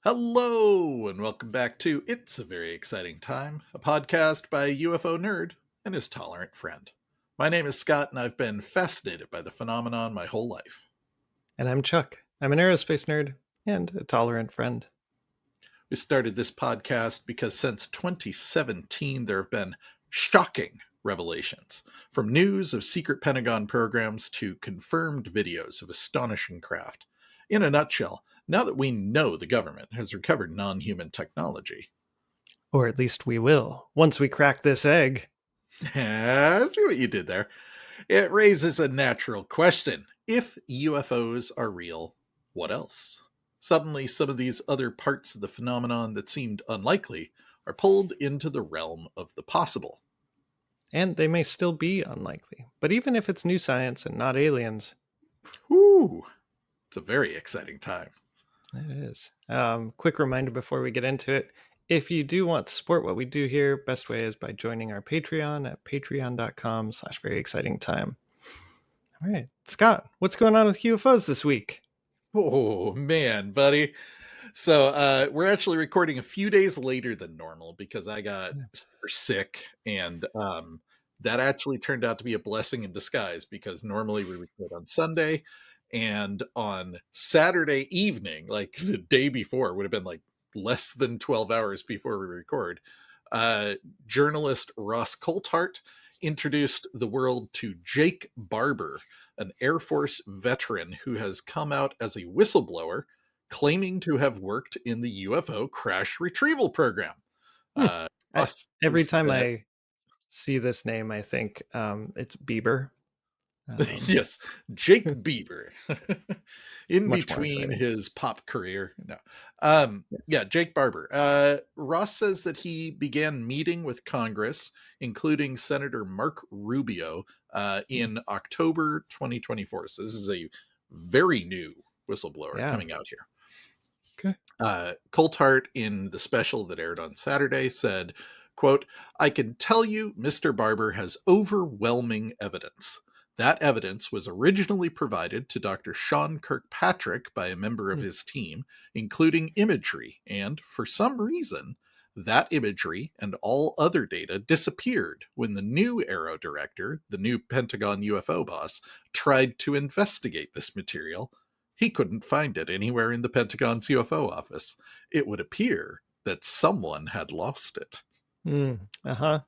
Hello, and welcome back to It's a Very Exciting Time, a podcast by a UFO nerd and his tolerant friend. My name is Scott, and I've been fascinated by the phenomenon my whole life. And I'm Chuck. I'm an aerospace nerd and a tolerant friend. We started this podcast because since 2017, there have been shocking revelations, from news of secret Pentagon programs to confirmed videos of astonishing craft. In a nutshell, now that we know the government has recovered non-human technology. Or at least we will, once we crack this egg. I see what you did there. It raises a natural question. If UFOs are real, what else? Suddenly, some of these other parts of the phenomenon that seemed unlikely are pulled into the realm of the possible. And they may still be unlikely. But even if it's new science and not aliens, Whew, it's a very exciting time. it is. Quick reminder before we get into it. If you do want to support what we do here, best way is by joining our Patreon at patreon.com/veryexcitingtime. All right, Scott, what's going on with UFOs this week? Oh, man, buddy. So we're actually recording a few days later than normal because I got super sick, and that actually turned out to be a blessing in disguise because normally we record on Sunday, and on Saturday evening, like the day before, would have been like less than 12 hours before we record, journalist Ross Coulthart introduced the world to Jake Barber, an Air Force veteran who has come out as a whistleblower claiming to have worked in the UFO crash retrieval program. Hmm. Ross Every time said, I see this name, I think it's Bieber. yes, Jake Bieber. In Much more between exciting. his pop career. No. Yeah, Jake Barber. Ross says that he began meeting with Congress, including Senator Mark Rubio, in October 2024. So this is a very new whistleblower Yeah. coming out here. Okay. Coulthart, in the special that aired on Saturday, said, quote, "I can tell you Mr. Barber has overwhelming evidence. That evidence was originally provided to Dr. Sean Kirkpatrick by a member of his team, including imagery, and for some reason, that imagery and all other data disappeared when the new Aero director, the new Pentagon UFO boss, tried to investigate this material. He couldn't find it anywhere in the Pentagon's UFO office. It would appear that someone had lost it." Uh-huh.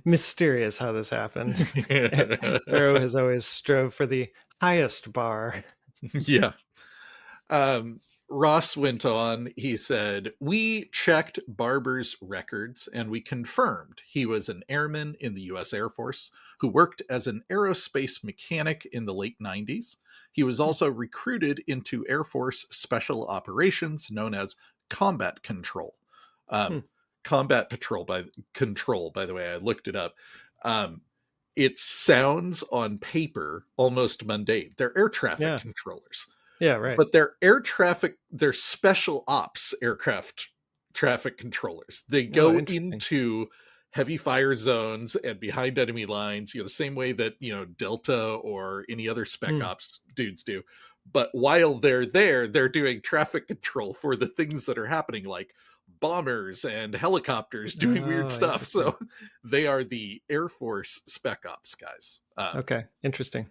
Mysterious how this happened. Arrow has always strove for the highest bar. Yeah. Ross went on, he said, "We checked Barber's records and we confirmed he was an airman in the U.S. Air Force who worked as an aerospace mechanic in the late 90s. He was also recruited into Air Force Special Operations known as Combat Control. Um, Combat Patrol Control, by the way, I looked it up. It sounds on paper almost mundane. They're air traffic controllers. Yeah, right. But they're special ops aircraft traffic controllers. They go into heavy fire zones and behind enemy lines, the same way that, Delta or any other spec ops dudes do. But while they're there, they're doing traffic control for the things that are happening, like bombers and helicopters doing weird stuff. So they are the Air Force spec ops guys. Okay, interesting.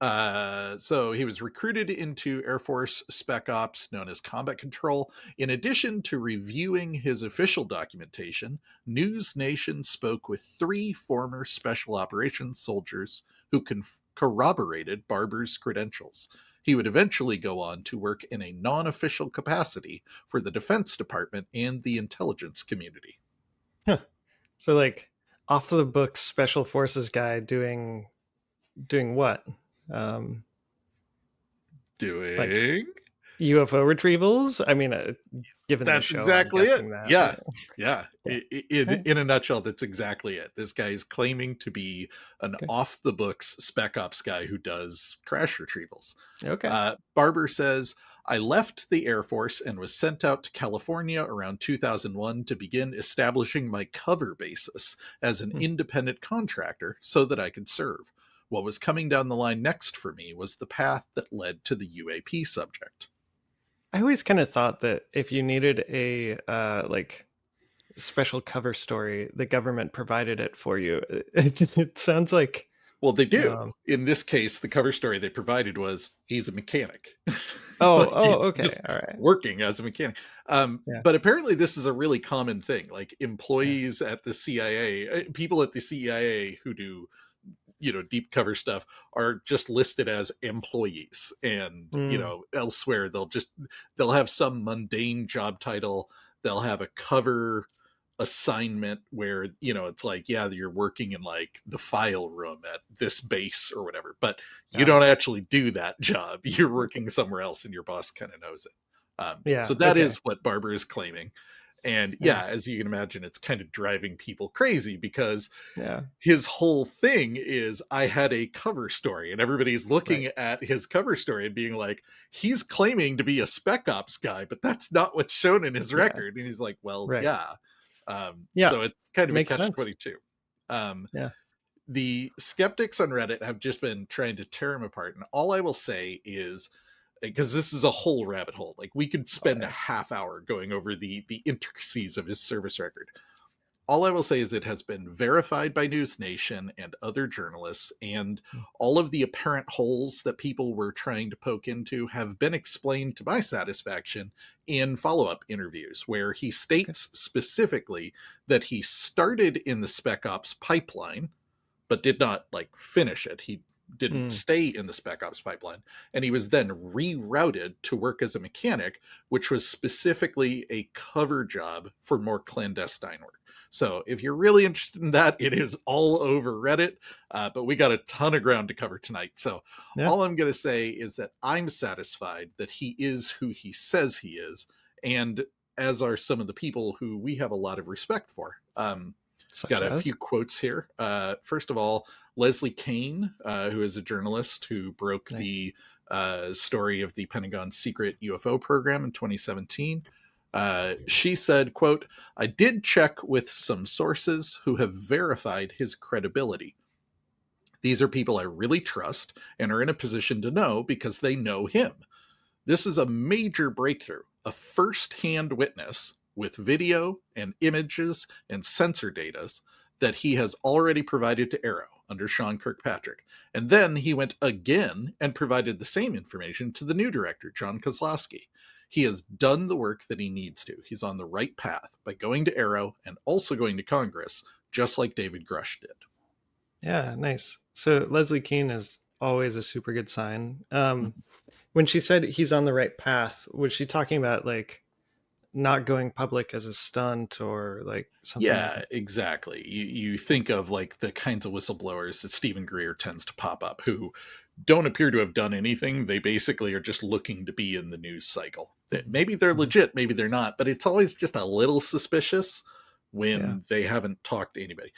So he was recruited into Air Force Spec Ops, known as Combat Control. In addition to reviewing his official documentation, News Nation spoke with 3 former Special Operations soldiers who corroborated Barber's credentials. He would eventually go on to work in a non-official capacity for the Defense Department and the intelligence community. Huh. So, like, off the books special forces guy doing what? Doing like UFO retrievals? I mean, given that's the show, exactly it. That. Yeah. In a nutshell, that's exactly it. This guy is claiming to be an off the books spec ops guy who does crash retrievals. Okay. Barber says, "I left the Air Force and was sent out to California around 2001 to begin establishing my cover basis as an independent contractor so that I could serve. What was coming down the line next for me was the path that led to the UAP subject." I always kind of thought that if you needed a like special cover story, the government provided it for you. It sounds like Well, they do. um, In this case, the cover story they provided was he's a mechanic. oh, Like oh, he's okay, just all right, working as a mechanic. yeah, But apparently this is a really common thing. Like yeah, employees at the CIA, people at the CIA who do, deep cover stuff are just listed as employees. And, mm, elsewhere they'll have some mundane job title. They'll have a cover assignment where it's like, yeah, you're working in like the file room at this base or whatever, but you got it. don't actually do that job. You're working somewhere else and your boss kind of knows it. So Yeah, that okay, is what Barber is claiming. And yeah, yeah, as you can imagine, it's kind of driving people crazy because yeah, his whole thing is I had a cover story, and everybody's right, looking at his cover story and being like, he's claiming to be a spec ops guy, but that's not what's shown in his yeah, record. And he's like, well, right, yeah. yeah, So it's kind of a makes catch sense. 22. Um, Yeah, the skeptics on Reddit have just been trying to tear him apart. And all I will say is, because this is a whole rabbit hole, like we could oh spend a yeah, half hour going over the intricacies of his service record. All I will say is it has been verified by News Nation and other journalists, and mm, all of the apparent holes that people were trying to poke into have been explained to my satisfaction in follow-up interviews, where he okay, states specifically that he started in the spec ops pipeline but did not like finish it. He didn't mm, stay in the spec ops pipeline, and he was then rerouted to work as a mechanic, which was specifically a cover job for more clandestine work. So if you're really interested in that, it is all over Reddit. But we got a ton of ground to cover tonight. So yeah, all I'm going to say is that I'm satisfied that he is who he says he is, and as are some of the people who we have a lot of respect for. such Got a as few quotes here. First of all, Leslie Kane, who is a journalist who broke nice, the story of the Pentagon's secret UFO program in 2017. She said, quote, I did check with some sources who have verified his credibility. These are people I really trust and are in a position to know because they know him. This is a major breakthrough, a first-hand witness with video and images and sensor data that he has already provided to Arrow under Sean Kirkpatrick. And then he went again and provided the same information to the new director, John Kozlowski. He has done the work that he needs to. He's on the right path by going to Arrow and also going to Congress, just like David Grush did. yeah, nice. So Leslie Keane is always a super good sign. When she said he's on the right path, was she talking about like not going public as a stunt or like something like Yeah, that? exactly. You think of like the kinds of whistleblowers that Stephen Greer tends to pop up who don't appear to have done anything. They basically are just looking to be in the news cycle. That maybe they're Mhm. legit, maybe they're not, but it's always just a little suspicious Yeah. when they haven't talked to anybody.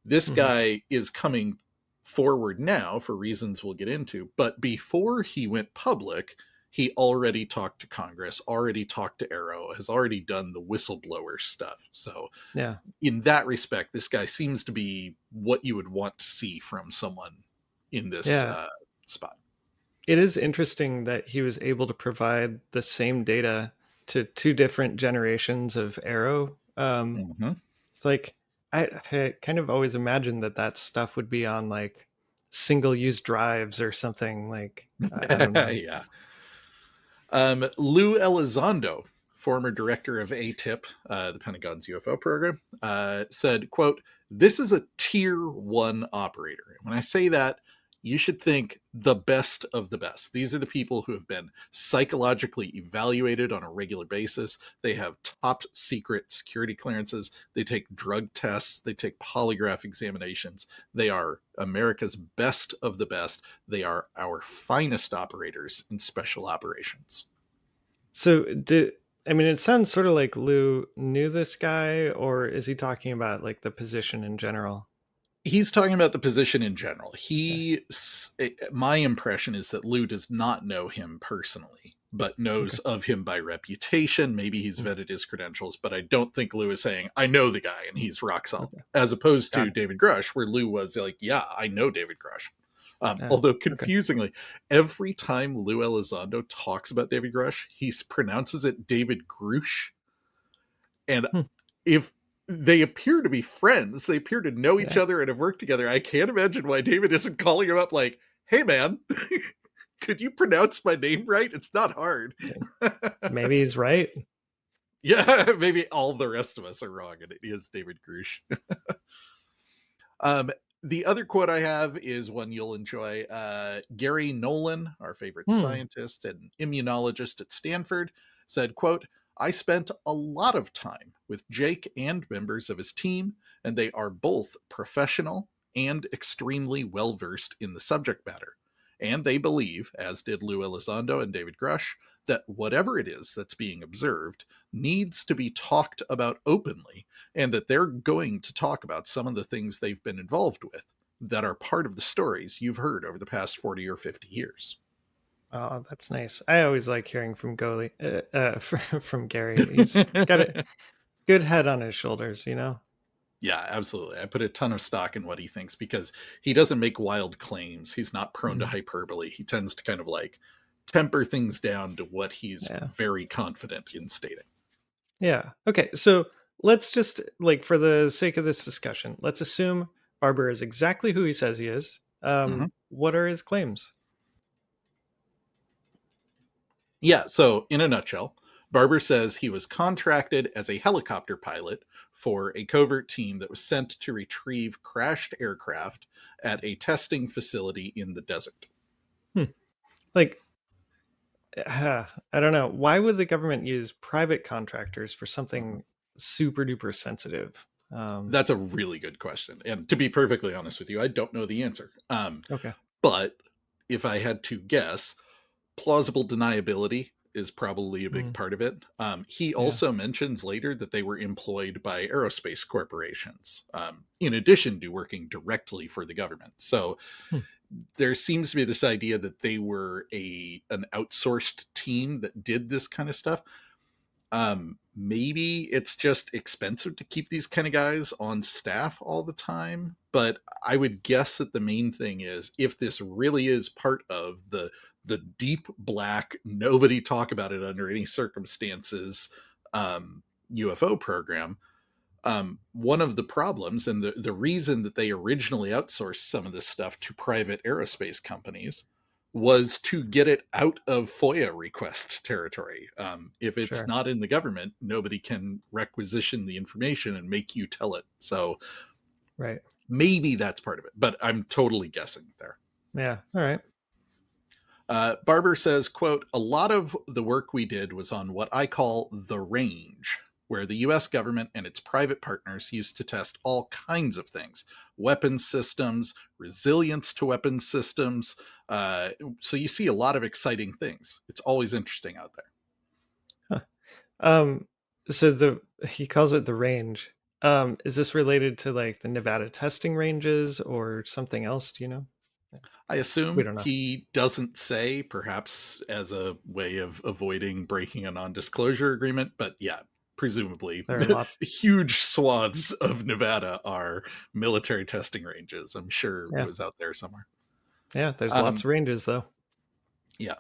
This Hmm. guy is coming forward now for reasons we'll get into, but before he went public, he already talked to Congress, already talked to Arrow, has already done the whistleblower stuff. So Yeah. in that respect, this guy seems to be what you would want to see from someone in this Yeah. spot. It is interesting that he was able to provide the same data to two different generations of Arrow. Mm-hmm. It's like I kind of always imagined that that stuff would be on like single use drives or something like I don't know. Yeah. Lou Elizondo, former director of ATIP, the Pentagon's UFO program, said, quote, this is a tier one operator. And when I say that, you should think the best of the best. These are the people who have been psychologically evaluated on a regular basis. They have top secret security clearances. They take drug tests. They take polygraph examinations. They are America's best of the best. They are our finest operators in special operations. So did I mean it sounds sort of like Lou knew this guy, or is he talking about like the position in general? He's talking about the position in general. Yeah. My impression is that Lou does not know him personally, but knows Okay. of him by reputation. Maybe he's Mm, vetted his credentials, but I don't think Lou is saying, I know the guy and he's rock solid, okay. as opposed Got to it. David Grush, where Lou was like, yeah, I know David Grush. Although Okay. confusingly, every time Lou Elizondo talks about David Grush, he pronounces it David Grush. And Hmm. if they appear to be friends, they appear to know each Yeah. other and have worked together, I can't imagine why David isn't calling him up like, hey man, could you pronounce my name right? It's not hard. Maybe he's right. Yeah, maybe all the rest of us are wrong and it is David Grush. um, the other quote I have is one you'll enjoy. Gary Nolan, our favorite Hmm. scientist and immunologist at Stanford, said, quote, I spent a lot of time with Jake and members of his team, and they are both professional and extremely well versed in the subject matter. And they believe, as did Lou Elizondo and David Grush, that whatever it is that's being observed needs to be talked about openly, and that they're going to talk about some of the things they've been involved with that are part of the stories you've heard over the past 40 or 50 years. Oh, that's nice. I always like hearing from from Gary. He's got a good head on his shoulders, you know? Yeah, absolutely. I put a ton of stock in what he thinks because he doesn't make wild claims. He's not prone to Mhm. hyperbole. He tends to kind of like temper things down to what he's Yeah. very confident in stating. Yeah. Okay. So let's just, like, for the sake of this discussion, let's assume Barber is exactly who he says he is. Mhm. What are his claims? Yeah, so in a nutshell, Barber says he was contracted as a helicopter pilot for a covert team that was sent to retrieve crashed aircraft at a testing facility in the desert. Hmm. Like, I don't know. Why would the government use private contractors for Mhm. something super duper sensitive? That's a really good question. And to be perfectly honest with you, I don't know the answer. Okay. But if I had to guess, plausible deniability is probably a big Mm, part of it. He yeah. also mentions later that they were employed by aerospace corporations, in addition to working directly for the government. So Hmm. there seems to be this idea that they were an outsourced team that did this kind of stuff. Maybe it's just expensive to keep these kind of guys on staff all the time, but I would guess that the main thing is if this really is part of the deep black, nobody talk about it under any circumstances, UFO program. One of the problems and the reason that they originally outsourced some of this stuff to private aerospace companies was to get it out of FOIA request territory. If it's Sure. not in the government, nobody can requisition the information and make you tell it. So Right. maybe that's part of it, but I'm totally guessing there. Yeah. All right. Barber says, quote, a lot of the work we did was on what I call the range, where the US government and its private partners used to test all kinds of things, weapons systems, resilience to weapons systems. So you see a lot of exciting things. It's always interesting out there. Huh. Um, so he calls it the range. Is this related to like the Nevada testing ranges or something else? Do you know? Yeah, I we assume don't know. he doesn't say, perhaps as a way of avoiding breaking a non disclosure agreement, but yeah, presumably There are lots. huge swaths of Nevada are military testing ranges. I'm sure it Yeah. was out there somewhere. Yeah. There's lots Um, of ranges though. yeah.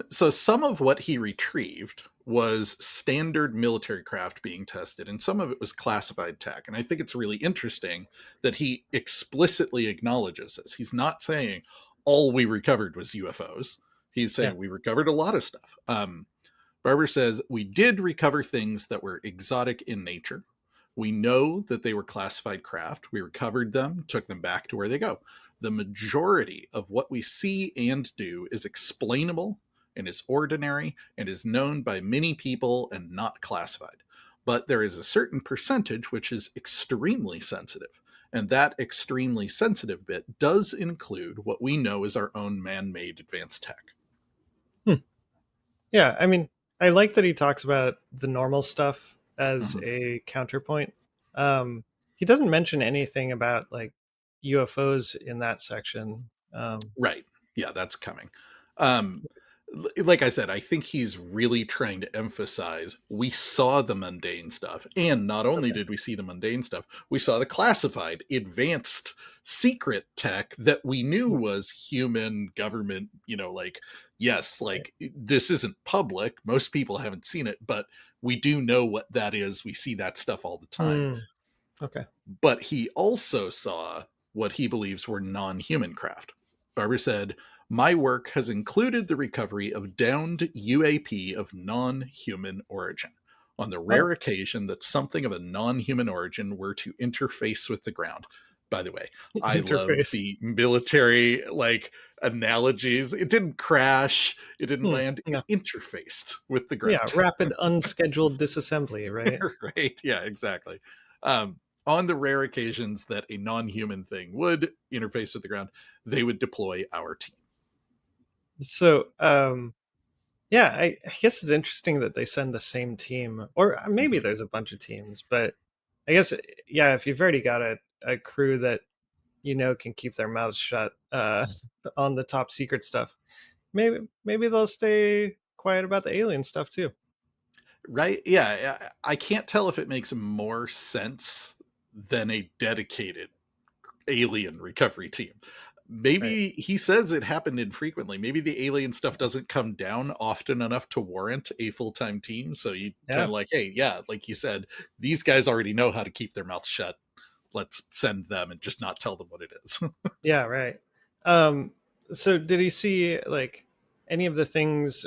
So some of what he retrieved was standard military craft being tested, and some of it was classified tech. And I think it's really interesting that he explicitly acknowledges this. He's not saying all we recovered was UFOs. He's Yeah. saying we recovered a lot of stuff. Barber says we did recover things that were exotic in nature. We know that they were classified craft. We recovered them, took them back to where they go. The majority of what we see and do is explainable and is ordinary and is known by many people and not classified. But there is a certain percentage which is extremely sensitive. And that extremely sensitive bit does include what we know as our own man made advanced tech. Hmm. Yeah. I mean, I like that he talks about the normal stuff as Mhm. a counterpoint. He doesn't mention anything about like UFOs in that section. Right. Yeah, that's coming. Um, like I said, I think he's really trying to emphasize we saw the mundane stuff. And not only Okay. did we see the mundane stuff, we saw the classified, advanced, secret tech that we knew Hmm. was human government, like, yes, Right. like this isn't public. Most people haven't seen it, but we do know what that is. We see that stuff all the time. Hmm. Okay. But he also saw what he believes were non human craft. Barber said, "My work has included the recovery of downed UAP of non human origin. On the Oh, rare occasion that something of a non human origin were to interface with the ground." By the way, I love interface. the military like analogies. It didn't crash, it didn't Hmm. land, it No. interfaced with the Yeah, ground. rapid unscheduled disassembly, right? Right? Yeah, exactly. On the rare occasions that a non-human thing would interface with the ground, they would deploy our team. So, yeah, I guess it's interesting that they send the same team, or maybe Mhm. there's a bunch of teams, but I guess, yeah, if you've already got a crew that can keep their mouths shut on the top secret stuff, maybe they'll stay quiet about the alien stuff too. Right? Yeah, I can't tell if it makes more sense than a dedicated alien recovery team. Right. Maybe he says it happened infrequently. Maybe the alien stuff doesn't come down often enough to warrant a full-time team. So you kind Yeah. of like, hey, yeah, like you said, these guys already know how to keep their mouths shut. Let's send them and just not tell them what it is. Yeah, right. Um, so did he see like any of the things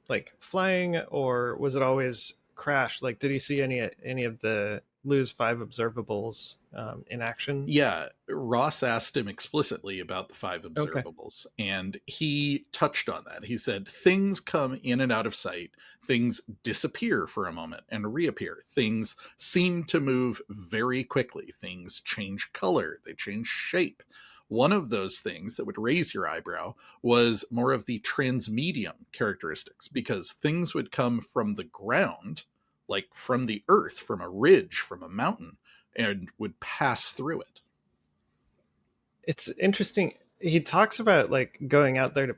like flying, or was it always crash? Like, did he see any of the lose five observables in action? Yeah, Ross asked him explicitly about the five Okay. observables, and he touched on that. He said, things come in and out of sight, things disappear for a moment and reappear, things seem to move very quickly, things change color, they change shape. One of those things that would raise your eyebrow was more of the transmedium characteristics, because things would come from the ground, like from the earth, from a ridge, from a mountain, and would pass through it. It's interesting. He talks about like going out there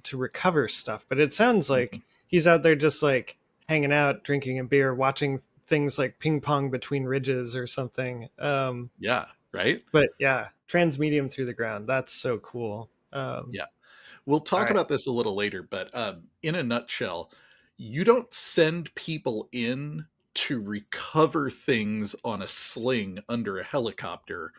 to recover stuff, but it sounds Mhm. like he's out there just like hanging out, drinking a beer, watching things like ping pong between ridges or something. Yeah, right? But yeah, transmedium through the ground. That's so cool. Yeah. We'll All talk right. about this a little later, but in a nutshell, you don't send people in to recover things on a sling under a helicopter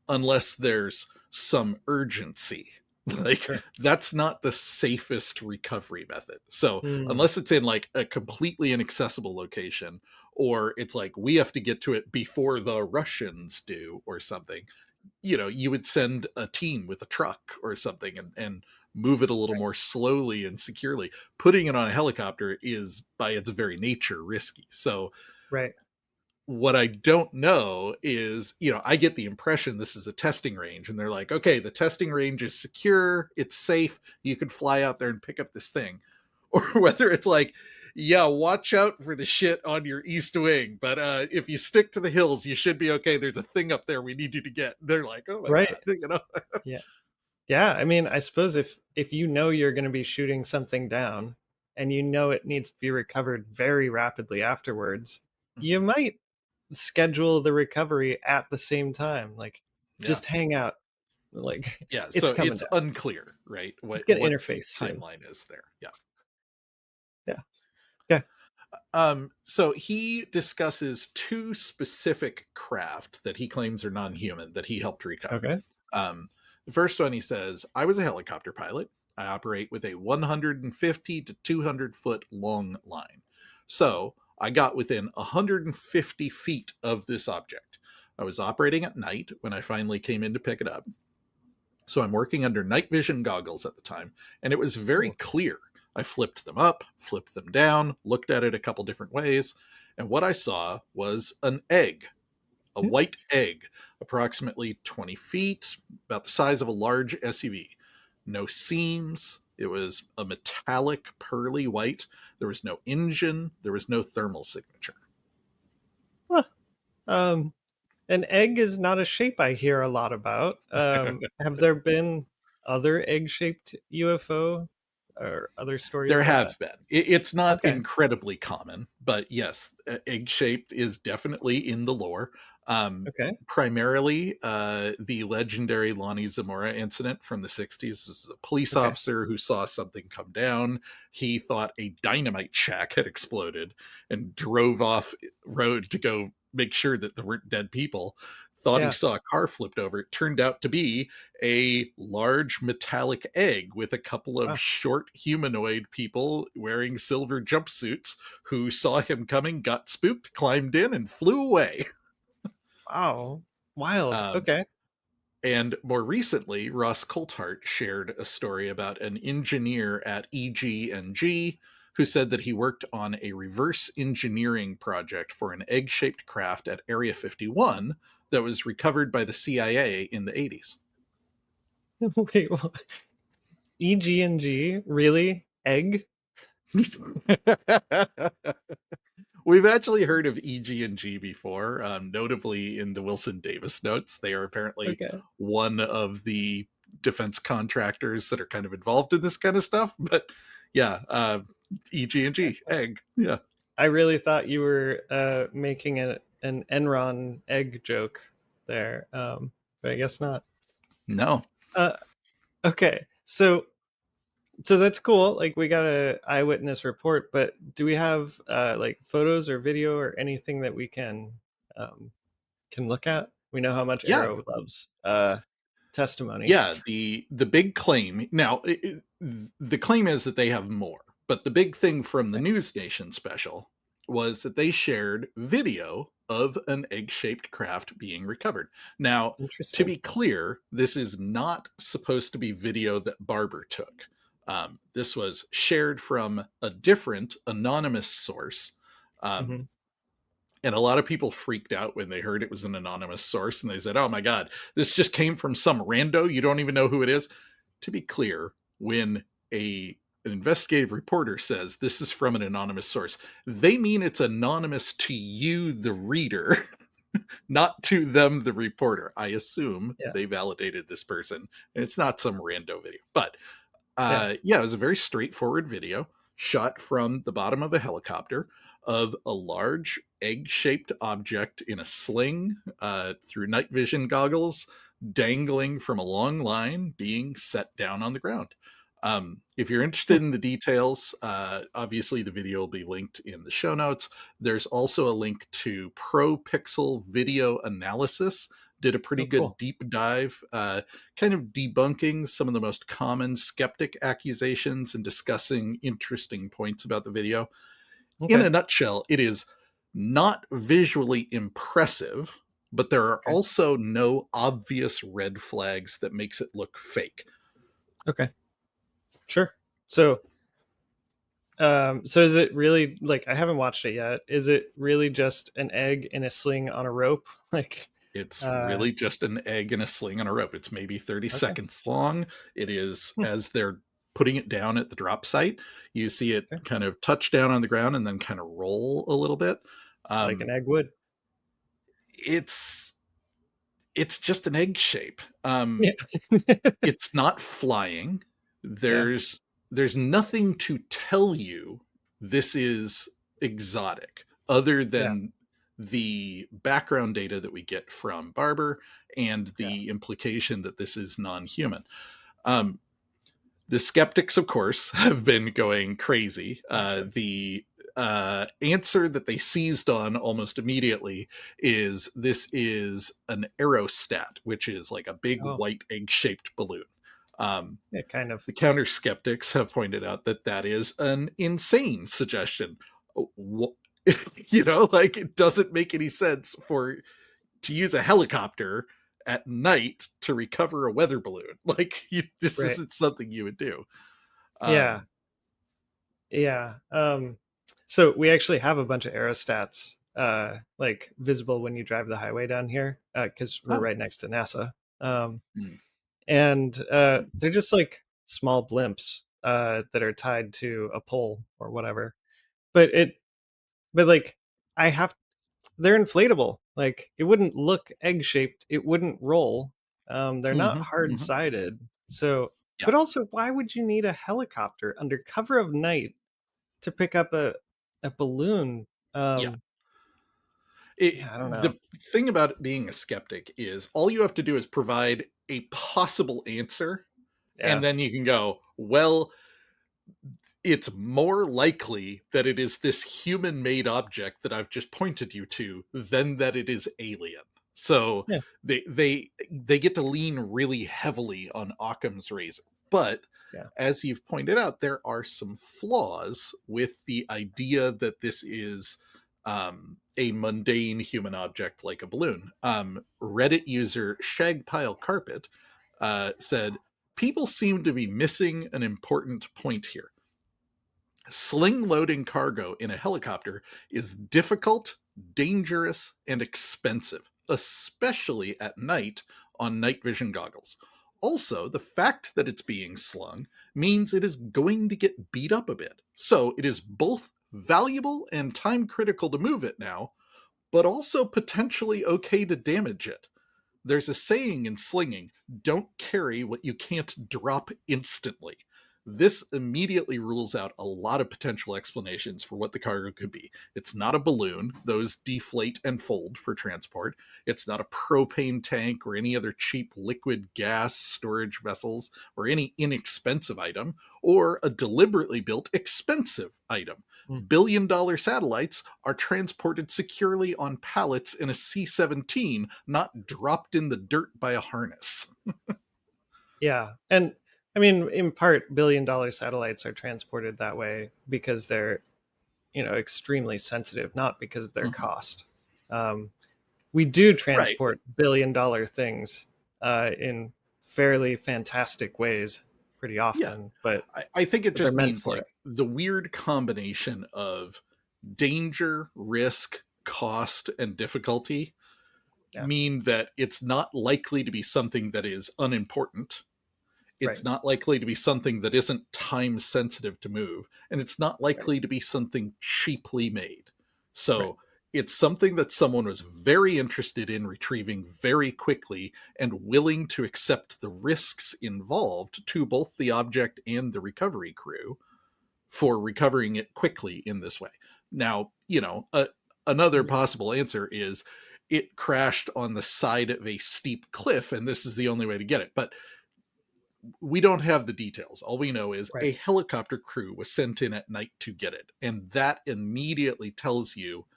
unless there's some urgency. Like, Sure. that's not the safest recovery method. So, Hmm. unless it's in like a completely inaccessible location, or it's like we have to get to it before the Russians do or something, you would send a team with a truck or something and move it a little more slowly and securely. Putting it on a helicopter is by its very nature risky. So Right. what I don't know is, I get the impression this is a testing range and they're like, okay, the testing range is secure, it's safe, you can fly out there and pick up this thing. Or whether it's like, yeah, watch out for the shit on your east wing, but if you stick to the hills, you should be okay. There's a thing up there we need you to get. They're like, oh my Right. god. Yeah. Yeah. I mean, I suppose if you're going to be shooting something down and it needs to be recovered very rapidly afterwards, you Mhm. might schedule the recovery at the same time. Like, Yeah. just hang out. Like, Yeah, it's so coming it's down. unclear, right, It's what going to what the interface soon. timeline is there. Yeah. Yeah. Yeah. So he discusses two specific craft that he claims are non-human that he helped recover. Okay. The first one, he says, I was a helicopter pilot. I operate with a 150 to 200 foot long line. So I got within 150 feet of this object. I was operating at night when I finally came in to pick it up. So I'm working under night vision goggles at the time, and it was very Cool. clear. I flipped them up, flipped them down, looked at it a couple different ways, and what I saw was an egg, a Hmm. white egg, approximately 20 feet, about the size of a large SUV. No seams. It was a metallic, pearly white. There was no engine. There was no thermal signature. Huh. Um, an egg is not a shape I hear a lot about. Have there been other egg-shaped UFO or other stories There about that? have been. It's not Okay. incredibly common, but yes, egg shaped is definitely in the lore. Okay. Primarily, the legendary Lonnie Zamora incident from the 60s. This is a police Okay. officer who saw something come down. He thought a dynamite shack had exploded and drove off road to go make sure that there weren't dead people. Thought he Yeah. saw a car flipped over. It turned out to be a large metallic egg with a couple of Wow. short humanoid people wearing silver jumpsuits who saw him coming, got spooked, climbed in, and flew away. Wow. Wild. Um, Okay. and more recently, Ross Coulthart shared a story about an engineer at EG&G who said that he worked on a reverse engineering project for an egg-shaped craft at Area 51 that was recovered by the CIA in the 80s. Wait, EG&G? Really? Egg? We've actually heard of EG&G before, notably in the Wilson Davis notes. They are apparently Okay. one of the defense contractors that are kind of involved in this kind of stuff. But yeah, EG&G, egg. Yeah. I really thought you were making an Enron egg joke there, but I guess not. No. Uh, okay, so that's cool. Like we got a eyewitness report, but do we have like photos or video or anything that we can look at? We know how much Yeah. Arrow loves testimony. Yeah. The big claim now, the claim is that they have more, but the big thing from the Okay. News Nation special was that they shared video of an egg-shaped craft being recovered. Now, to Interesting. be clear, this is not supposed to be video that Barber took. This was shared from a different anonymous source. Hmm. Um, and a lot of people freaked out when they heard it was an anonymous source and they said, oh my God, this just came from some rando. You don't even know who it is. To be clear, when an investigative reporter says this is from an anonymous source, they mean it's anonymous to you, the reader, not to them, the reporter. I assume Yeah. they validated this person and it's not some rando video. But Yeah. yeah, it was a very straightforward video shot from the bottom of a helicopter of a large egg-shaped object in a sling through night vision goggles, dangling from a long line, being set down on the ground. If you're Hmm. interested in the details, obviously the video will be linked in the show notes. There's also a link to Pro Pixel Video Analysis. Did a pretty Oh, good cool. deep dive, kind of debunking some of the most common skeptic accusations and discussing interesting points about the video. In Okay. a nutshell, it is not visually impressive, but there are Okay. also no obvious red flags that makes it look fake. Okay. Sure. So is it really like I haven't watched it yet? Is it really just an egg in a sling on a rope? Like, It's uh, really just an egg in a sling on a rope. It's maybe 30 okay. seconds long. It is, Hmm. as they're putting it down at the drop site, you see it Okay. kind of touch down on the ground and then kind of roll a little bit. Like an Um, egg would. it's it's just an egg shape. Yeah. It's not flying. Yeah. There's nothing to tell you this is exotic other Yeah. than the background data that we get from Barber and Yeah. the implication that this is non-human. Um, the skeptics, of course, have been going crazy. Gotcha. The answer that they seized on almost immediately is this is an aerostat, which is like a big Oh, white egg shaped balloon. Um, yeah, kind of. the counter skeptics have pointed out that that is an insane suggestion. Like it doesn't make any sense for to use a helicopter at night to recover a weather balloon. Like this Right. isn't something you would do. Yeah. Um, Yeah. So we actually have a bunch of aerostats like visible when you drive the highway down here because we're oh, right next to NASA. Um, hmm, and they're just like small blimps that are tied to a pole or whatever. But like I have they're inflatable. Like it wouldn't look egg shaped. It wouldn't roll. They're not mhm, hard mhm. sided. So Yeah. But also, why would you need a helicopter under cover of night to pick up a balloon? Yeah. Yeah, I don't know. The thing about it being a skeptic is all you have to do is provide a possible answer, and Yeah, then you can go, well, it's more likely that it is this human made object that I've just pointed you to than that it is alien. So yeah, they get to lean really heavily on Occam's razor. But yeah, as you've pointed out, there are some flaws with the idea that this is a mundane human object like a balloon. Reddit user Shagpile Carpet said, people seem to be missing an important point here. Sling loading cargo in a helicopter is difficult, dangerous, and expensive, especially at night on night vision goggles. Also, the fact that it's being slung means it is going to get beat up a bit. So it is both valuable and time critical to move it now, but also potentially okay to damage it. There's a saying in slinging, don't carry what you can't drop instantly. This immediately rules out a lot of potential explanations for what the cargo could be. It's not a balloon, those deflate and fold for transport. It's not a propane tank or any other cheap liquid gas storage vessels or any inexpensive item, or a deliberately built expensive item. mm, Billion-dollar satellites are transported securely on pallets in a C-17, not dropped in the dirt by a harness. yeah. And I mean, in part, billion-dollar satellites are transported that way because they're, extremely sensitive, not because of their Mhm. cost. Um, we do Right. transport billion-dollar things in fairly fantastic ways pretty Yeah. often, but I think it they're just meant means for like it. the weird combination of danger, risk, cost, and difficulty Yeah, mean that it's not likely to be something that is unimportant. It's right, not likely to be something that isn't time sensitive to move, and it's not right, likely to be something cheaply made. right. So it's something that someone was very interested in retrieving very quickly and willing to accept the risks involved to both the object and the recovery crew for recovering it quickly in this way. Now, another Yeah, possible answer is it crashed on the side of a steep cliff and this is the only way to get it. But we don't have the details. All we know is right. a helicopter crew was sent in at night to get it. And that immediately tells you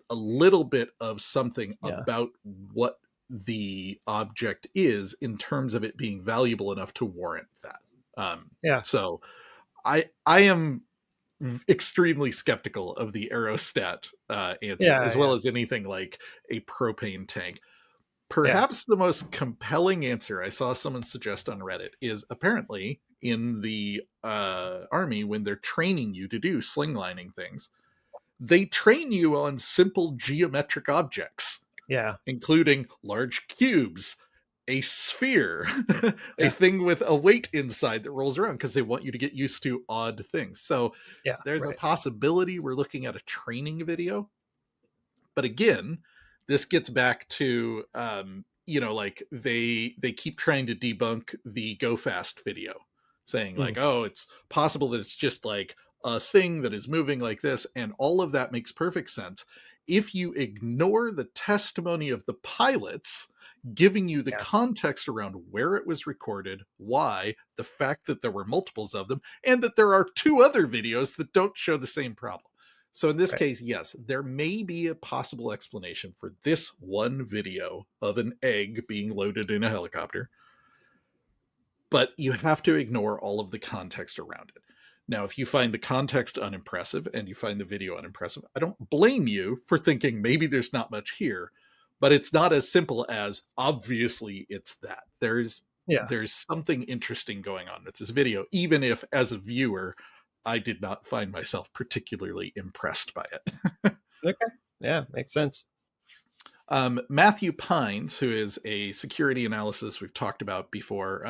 a little bit of something Yeah, about what the object is in terms of it being valuable enough to warrant that. yeah, So I am extremely skeptical of the aerostat answer, yeah, as well yeah, as anything like a propane tank. yeah, Perhaps the most compelling answer I saw someone suggest on Reddit is apparently in the army when they're training you to do slinglining things, they train you on simple geometric objects, yeah, including large cubes, a sphere, a yeah, thing with a weight inside that rolls around because they want you to get used to odd things. So yeah, there's a right. possibility we're looking at a training video, but again, this gets back to like they keep trying to debunk the go fast video, saying Mm, like, oh, it's possible that it's just like a thing that is moving like this, and all of that makes perfect sense if you ignore the testimony of the pilots giving you the yeah, context around where it was recorded, why, the fact that there were multiples of them, and that there are two other videos that don't show the same problem. So in this right. case, yes, there may be a possible explanation for this one video of an egg being loaded in a helicopter, but you have to ignore all of the context around it. Now, if you find the context unimpressive and you find the video unimpressive, I don't blame you for thinking maybe there's not much here, but it's not as simple as obviously it's that. Yeah. There's something interesting going on with this video, even if as a viewer, I did not find myself particularly impressed by it. Okay. Yeah, makes sense. Matthew Pines, who is a security analysis we've talked about before,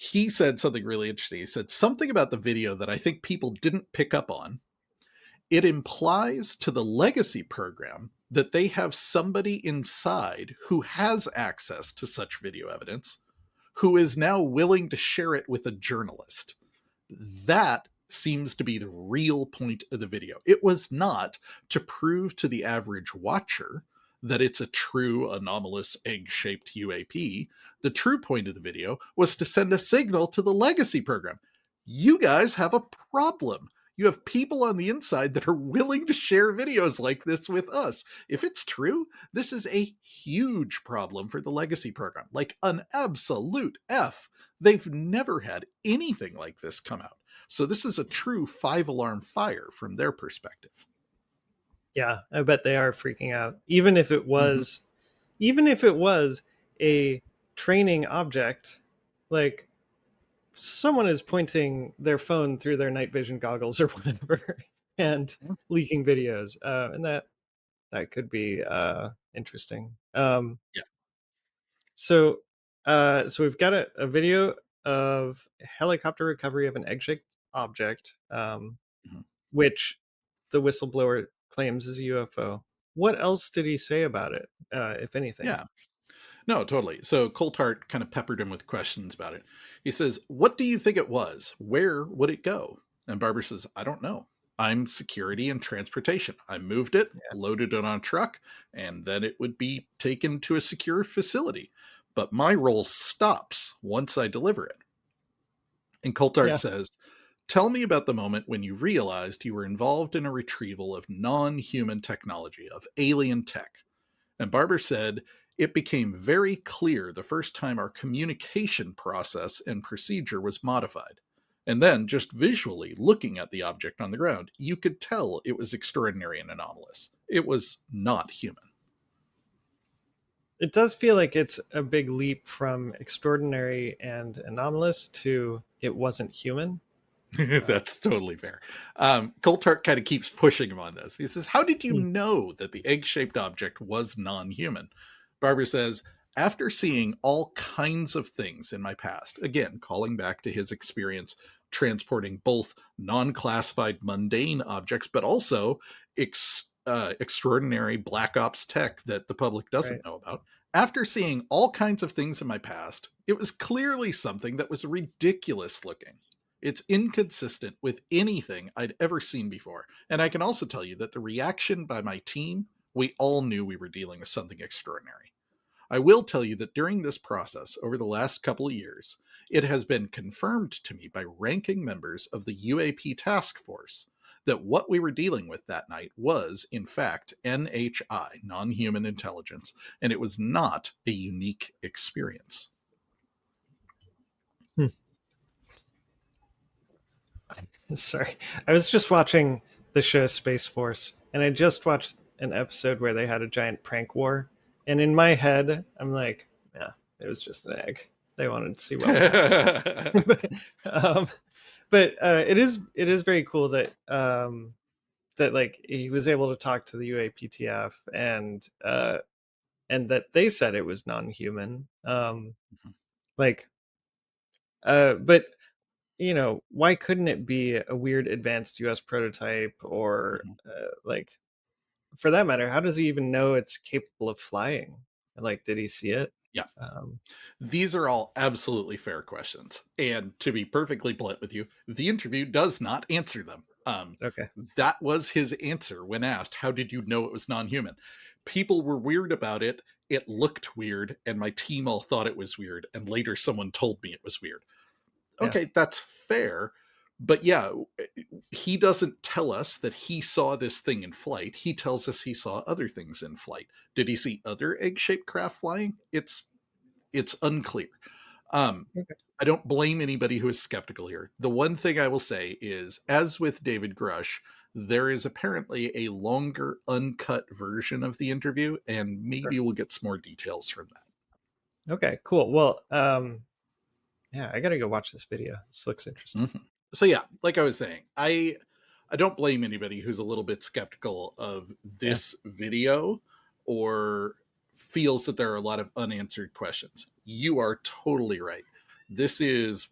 he said something really interesting. He said something about the video that I think people didn't pick up on. It implies to the legacy program that they have somebody inside who has access to such video evidence, who is now willing to share it with a journalist. That seems to be the real point of the video. It was not to prove to the average watcher that it's a true anomalous egg-shaped UAP. The true point of the video was to send a signal to the legacy program. You guys have a problem. You have people on the inside that are willing to share videos like this with us. If it's true, this is a huge problem for the legacy program, like an absolute F. They've never had anything like this come out. So this is a true 5-alarm fire from their perspective. Yeah, I bet they are freaking out. Even if it was a training object, like someone is pointing their phone through their night vision goggles or whatever and leaking videos, and that could be interesting. Yeah. So we've got a video of helicopter recovery of an egg-shaped object, which the whistleblower claims is a UFO. What else did he say about it, if anything? Yeah. No, totally. So Coulthart kind of peppered him with questions about it. He says, "What do you think it was? Where would it go?" And Barber says, "I don't know. I'm security and transportation. I moved it, loaded it on a truck, and then it would be taken to a secure facility. But my role stops once I deliver it." And Coulthart says, "Tell me about the moment when you realized you were involved in a retrieval of non-human technology, of alien tech." And Barber said, "It became very clear the first time our communication process and procedure was modified. And then, just visually looking at the object on the ground, you could tell it was extraordinary and anomalous. It was not human." It does feel like it's a big leap from extraordinary and anomalous to it wasn't human. That's totally fair. Coulthart kind of keeps pushing him on this. He says, "How did you know that the egg-shaped object was non-human?" Barber says, "After seeing all kinds of things in my past," again, calling back to his experience transporting both non-classified mundane objects, but also extraordinary black ops tech that the public doesn't know about. After seeing all kinds of things in my past, it was clearly something that was ridiculous looking. It's inconsistent with anything I'd ever seen before. And I can also tell you that the reaction by my team, we all knew we were dealing with something extraordinary. I will tell you that during this process, over the last couple of years, it has been confirmed to me by ranking members of the UAP task force that what we were dealing with that night was, in fact, NHI, non-human intelligence, and it was not a unique experience. Sorry, I was just watching the show Space Force, and I just watched an episode where they had a giant prank war. And in my head, I'm like, yeah, it was just an egg. They wanted to see what would happen. but it is very cool that that like he was able to talk to the UAPTF and that they said it was non-human. But you know, why couldn't it be a weird advanced US prototype or like, for that matter, how does he even know it's capable of flying? Like, did he see it? Yeah. These are all absolutely fair questions. And to be perfectly blunt with you, the interview does not answer them. Okay. That was his answer when asked, "How did you know it was non-human?" People were weird about it. It looked weird, and my team all thought it was weird. And later someone told me it was weird. Okay, that's fair. But yeah, he doesn't tell us that he saw this thing in flight. He tells us he saw other things in flight. Did he see other egg-shaped craft flying? It's unclear. I don't blame anybody who is skeptical here. The one thing I will say is, as with David Grush, there is apparently a longer, uncut version of the interview, and maybe we'll get some more details from that. Okay, cool. Well, yeah, I gotta go watch this video. This looks interesting. So yeah, like I was saying, I don't blame anybody who's a little bit skeptical of this video or feels that there are a lot of unanswered questions. You are totally right. This is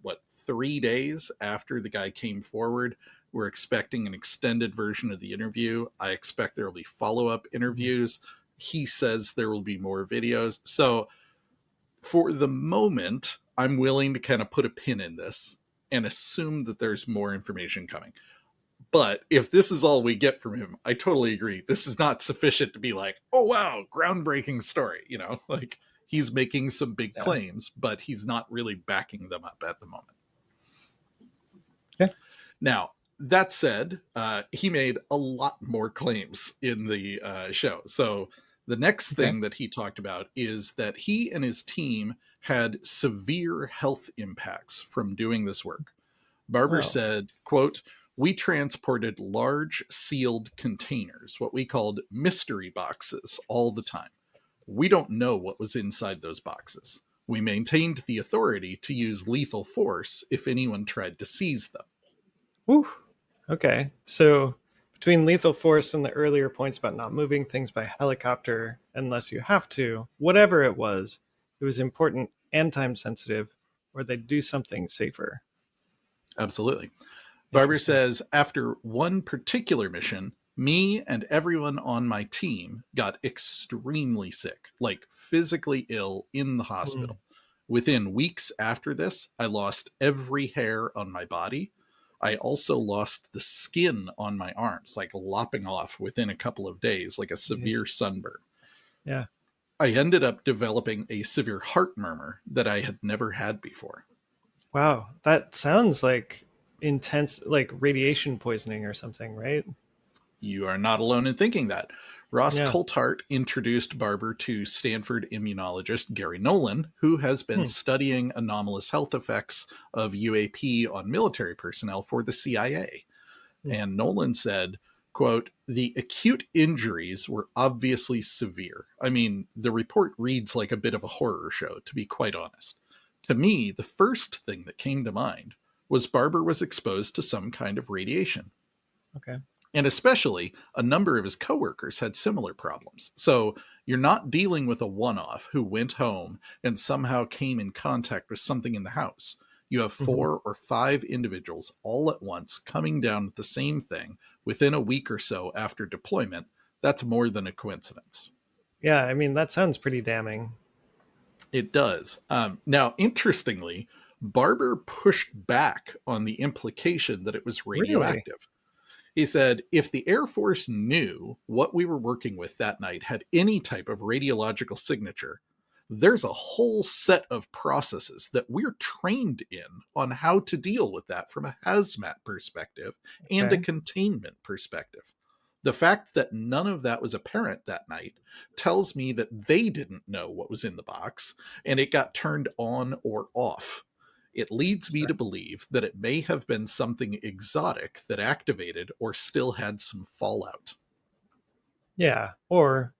3 days after the guy came forward. We're expecting an extended version of the interview. I expect there will be follow-up interviews. He says there will be more videos. So for the moment, I'm willing to kind of put a pin in this and assume that there's more information coming. But if this is all we get from him, I totally agree. This is not sufficient to be like, oh, wow, groundbreaking story. You know, like he's making some big Yeah. claims, but he's not really backing them up at the moment. Yeah. Now, that said, he made a lot more claims in the show. So the next thing that he talked about is that he and his team had severe health impacts from doing this work. Barber said, quote, "We transported large sealed containers, what we called mystery boxes, all the time. We don't know what was inside those boxes. We maintained the authority to use lethal force if anyone tried to seize them." Whew. Okay. So between lethal force and the earlier points about not moving things by helicopter unless you have to, whatever it was important and time sensitive, or they'd do something safer. Absolutely. Barber says, after one particular mission, me and everyone on my team got extremely sick, like physically ill in the hospital. Within weeks after this, I lost every hair on my body. I also lost the skin on my arms, like lopping off within a couple of days, like a severe sunburn. Yeah. I ended up developing a severe heart murmur that I had never had before. Wow. That sounds like intense, like radiation poisoning or something, right? You are not alone in thinking that. Ross Yeah. Coulthart introduced Barber to Stanford immunologist Gary Nolan, who has been studying anomalous health effects of UAP on military personnel for the CIA. And Nolan said, quote, "The acute injuries were obviously severe. I mean, the report reads like a bit of a horror show, to be quite honest. To me, the first thing that came to mind was Barber was exposed to some kind of radiation. Okay. And especially, a number of his coworkers had similar problems. So you're not dealing with a one-off who went home and somehow came in contact with something in the house. You have 4 or 5 individuals all at once coming down with the same thing within a week or so after deployment. That's more than a coincidence." Yeah, I mean, that sounds pretty damning. It does. Now, interestingly, Barber pushed back on the implication that it was radioactive. Really? He said, "If the Air Force knew what we were working with that night had any type of radiological signature, there's a whole set of processes that we're trained in on how to deal with that from a hazmat perspective and a containment perspective. The fact that none of that was apparent that night tells me that they didn't know what was in the box and it got turned on or off. It leads me to believe that it may have been something exotic that activated or still had some fallout." Yeah, or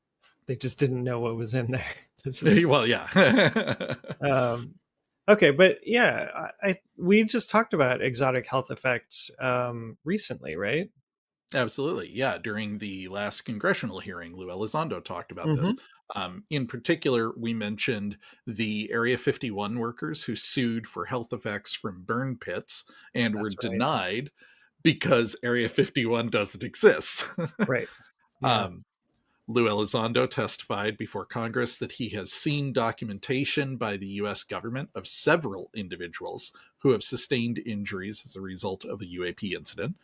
they just didn't know what was in there. Well, yeah. Okay, but yeah, we just talked about exotic health effects recently, right? Absolutely. Yeah. During the last congressional hearing, Lou Elizondo talked about this. Mm-hmm. In particular, we mentioned the Area 51 workers who sued for health effects from burn pits and were That's right. denied because Area 51 doesn't exist. Right. Yeah. Lou Elizondo testified before Congress that he has seen documentation by the U.S. government of several individuals who have sustained injuries as a result of a UAP incident.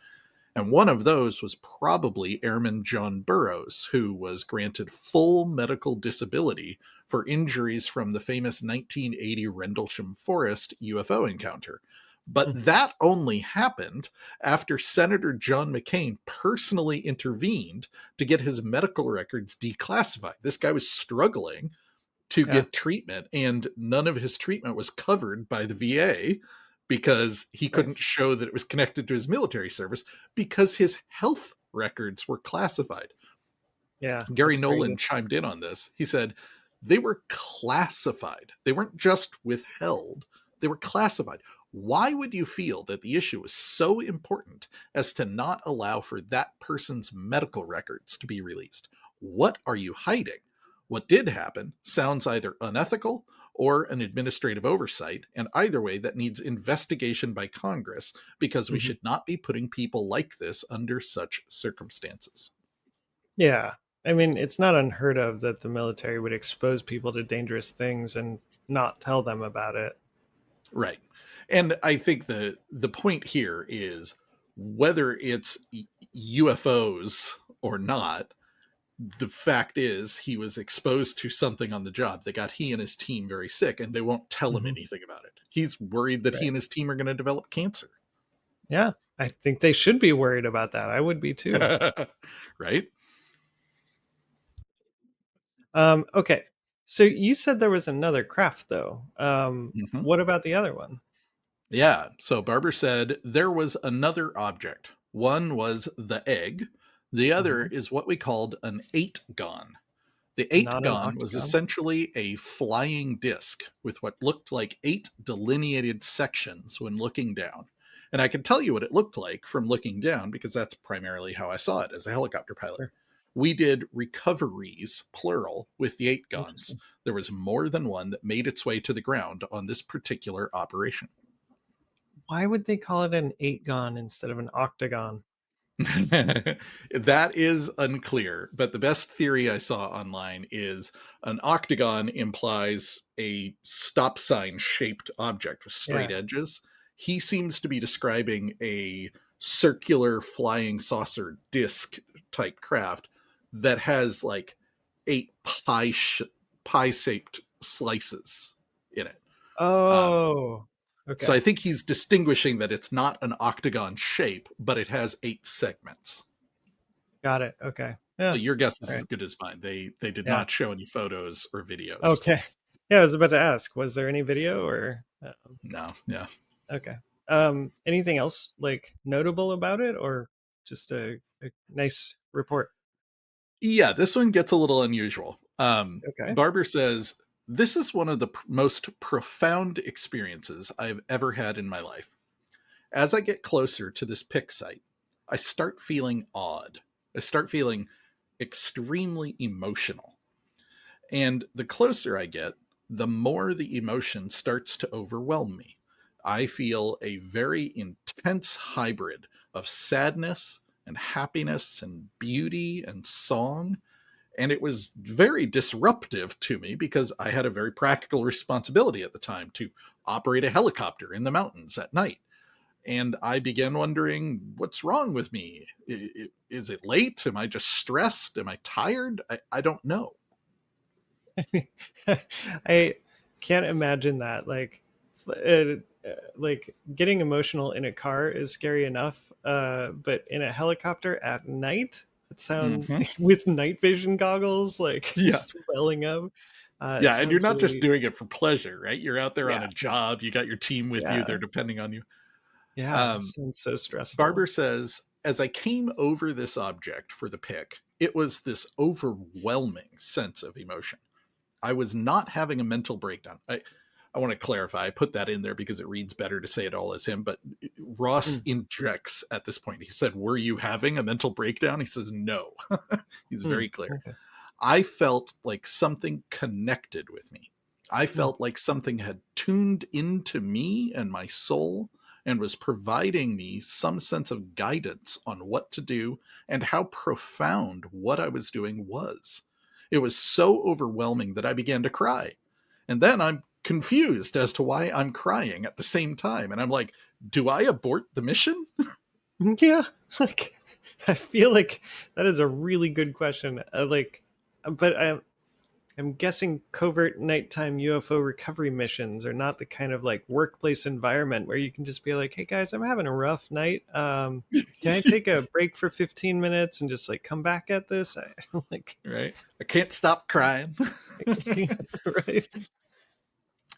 And one of those was probably Airman John Burroughs, who was granted full medical disability for injuries from the famous 1980 Rendlesham Forest UFO encounter. But that only happened after Senator John McCain personally intervened to get his medical records declassified. This guy was struggling to get treatment, and none of his treatment was covered by the VA because he couldn't show that it was connected to his military service because his health records were classified. Yeah. Gary Nolan chimed in on this. He said, "They were classified. They weren't just withheld, they were classified. Why would you feel that the issue was so important as to not allow for that person's medical records to be released? What are you hiding? What did happen sounds either unethical or an administrative oversight, and either way, that needs investigation by Congress because we should not be putting people like this under such circumstances." Yeah. I mean, it's not unheard of that the military would expose people to dangerous things and not tell them about it. Right. And I think the point here is whether it's UFOs or not, the fact is he was exposed to something on the job that got he and his team very sick, and they won't tell him Mhm. anything about it. He's worried that he Right. and his team are going to develop cancer. Yeah, I think they should be worried about that. I would be too. Right? Okay. So you said there was another craft though. Mhm. What about the other one? Yeah. So Barber said there was another object. One was the egg. The other Mhm. is what we called an eightgon. The Not an Eightgon was octagon. essentially a flying disc with what looked like 8 delineated sections when looking down. And I can tell you what it looked like from looking down because that's primarily how I saw it as a helicopter pilot. Sure. We did recoveries, plural, with the Eightgons. Interesting. There was more than one that made its way to the ground on this particular operation. Why would they call it an eightgon instead of an octagon? That is unclear, but the best theory I saw online is an octagon implies a stop sign shaped object with straight Yeah. edges. He seems to be describing a circular flying saucer disc type craft that has like 8 pie shaped slices in it. Um, Oh. so Okay. I think he's distinguishing that it's not an octagon shape, but it has 8 segments. Got it. Okay. Yeah. So your guess is All as right. good as mine. They did Yeah. not show any photos or videos. Okay. Yeah, I was about to ask, was there any video or No, yeah. okay. Anything else like notable about it or just a nice report? Yeah, this one gets a little unusual. Okay. Barber says, this is one of the most profound experiences I've ever had in my life. As I get closer to this pick site, I start feeling odd. I start feeling extremely emotional. And the closer I get, the more the emotion starts to overwhelm me. I feel a very intense hybrid of sadness and happiness and beauty and song. And it was very disruptive to me because I had a very practical responsibility at the time to operate a helicopter in the mountains at night. And I began wondering, what's wrong with me? Is it late? Am I just stressed? Am I tired? I don't know. I can't imagine that. Uh, like getting emotional in a car is scary enough, but in a helicopter at night, that sound Mm-hmm. with night vision goggles, like Yeah. swelling up. It Yeah. And you're sounds not just really, doing it for pleasure, right? You're out there on yeah, a job. You got your team with you. yeah, They're depending on you. yeah. It Um, sounds so stressful. Barber says, as I came over this object for the pick, it was this overwhelming sense of emotion. I was not having a mental breakdown. I want to clarify. I put that in there because it reads better to say it all as him. But Ross Mm, injects at this point. He said, were you having a mental breakdown? He says, no. He's mm, very clear. okay. I felt like something connected with me. I Mm, felt like something had tuned into me and my soul and was providing me some sense of guidance on what to do and how profound what I was doing was. It was so overwhelming that I began to cry. And then I'm confused as to why I'm crying at the same time. And I'm like, do I abort the mission? yeah, like I feel like that is a really good question. But I'm guessing covert nighttime UFO recovery missions are not the kind of like workplace environment where you can just be like, "Hey guys, I'm having a rough night. Can I take a break for 15 minutes and just like come back at this?" Like, Right? I can't stop crying. right?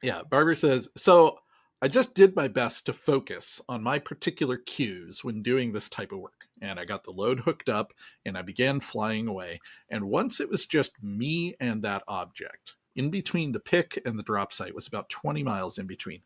Yeah, Barber says, so I just did my best to focus on my particular cues when doing this type of work. And I got the load hooked up and I began flying away. And once it was just me and that object, in between the pick and the drop site was about 20 miles in between,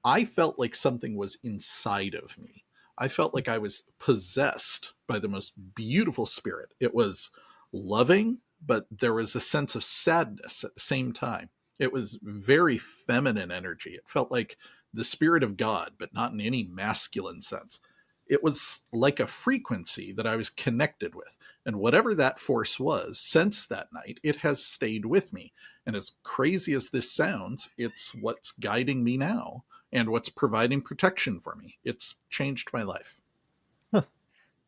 I felt like something was inside of me. I felt like I was possessed by the most beautiful spirit. It was loving, but there was a sense of sadness at the same time. It was very feminine energy. It felt like the spirit of God, but not in any masculine sense. It was like a frequency that I was connected with. And whatever that force was, since that night, it has stayed with me. And as crazy as this sounds, it's what's guiding me now and what's providing protection for me. It's changed my life. Huh.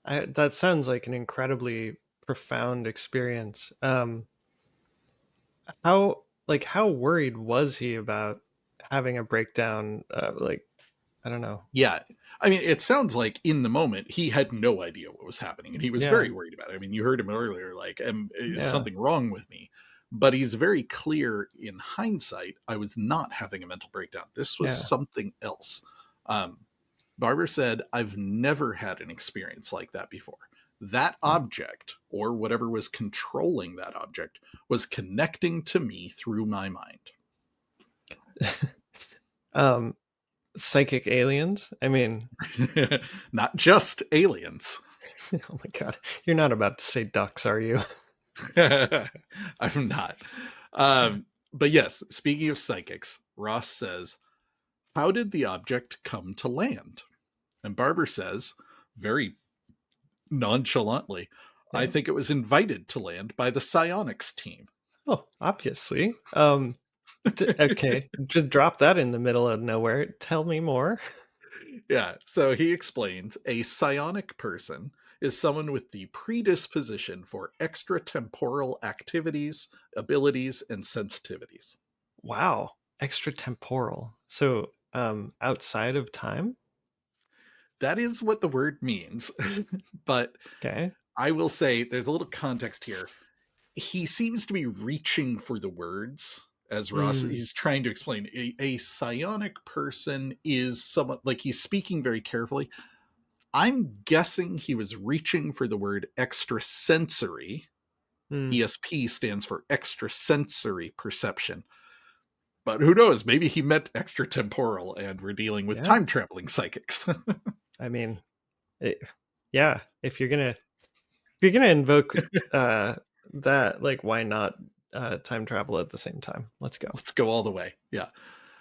That sounds like an incredibly profound experience. How worried was he about having a breakdown? I don't know. Yeah. I mean, it sounds like in the moment he had no idea what was happening and he was Yeah, very worried about it. I mean, you heard him earlier, like, is yeah, something wrong with me? But he's very clear in hindsight, I was not having a mental breakdown. This was yeah. something else. Um, Barber said, I've never had an experience like that before. That object, or whatever was controlling that object, was connecting to me through my mind. um, Psychic aliens. I mean, Not just aliens. oh my god, you're not about to say ducks, are you? I'm not. But yes, speaking of psychics, Ross says, how did the object come to land? And Barber says, very nonchalantly, I Yeah. think it was invited to land by the Psionics team. Oh, obviously. Okay, just drop that in the middle of nowhere. Tell me more. Yeah, so he explains a psionic person is someone with the predisposition for extratemporal activities, abilities, and sensitivities. Wow, extratemporal. So, outside of time. That is what the word means. But Okay. I will say there's a little context here. He seems to be reaching for the words as Ross Mm, he's trying to explain. A psionic person is someone like he's speaking very carefully. I'm guessing he was reaching for the word extrasensory. mm, ESP stands for extrasensory perception. But who knows? Maybe he meant extratemporal and we're dealing with yeah. time traveling psychics. I mean, it, yeah. If you're gonna invoke uh that, like, why not time travel at the same time? Let's go. Let's go all the way. Yeah.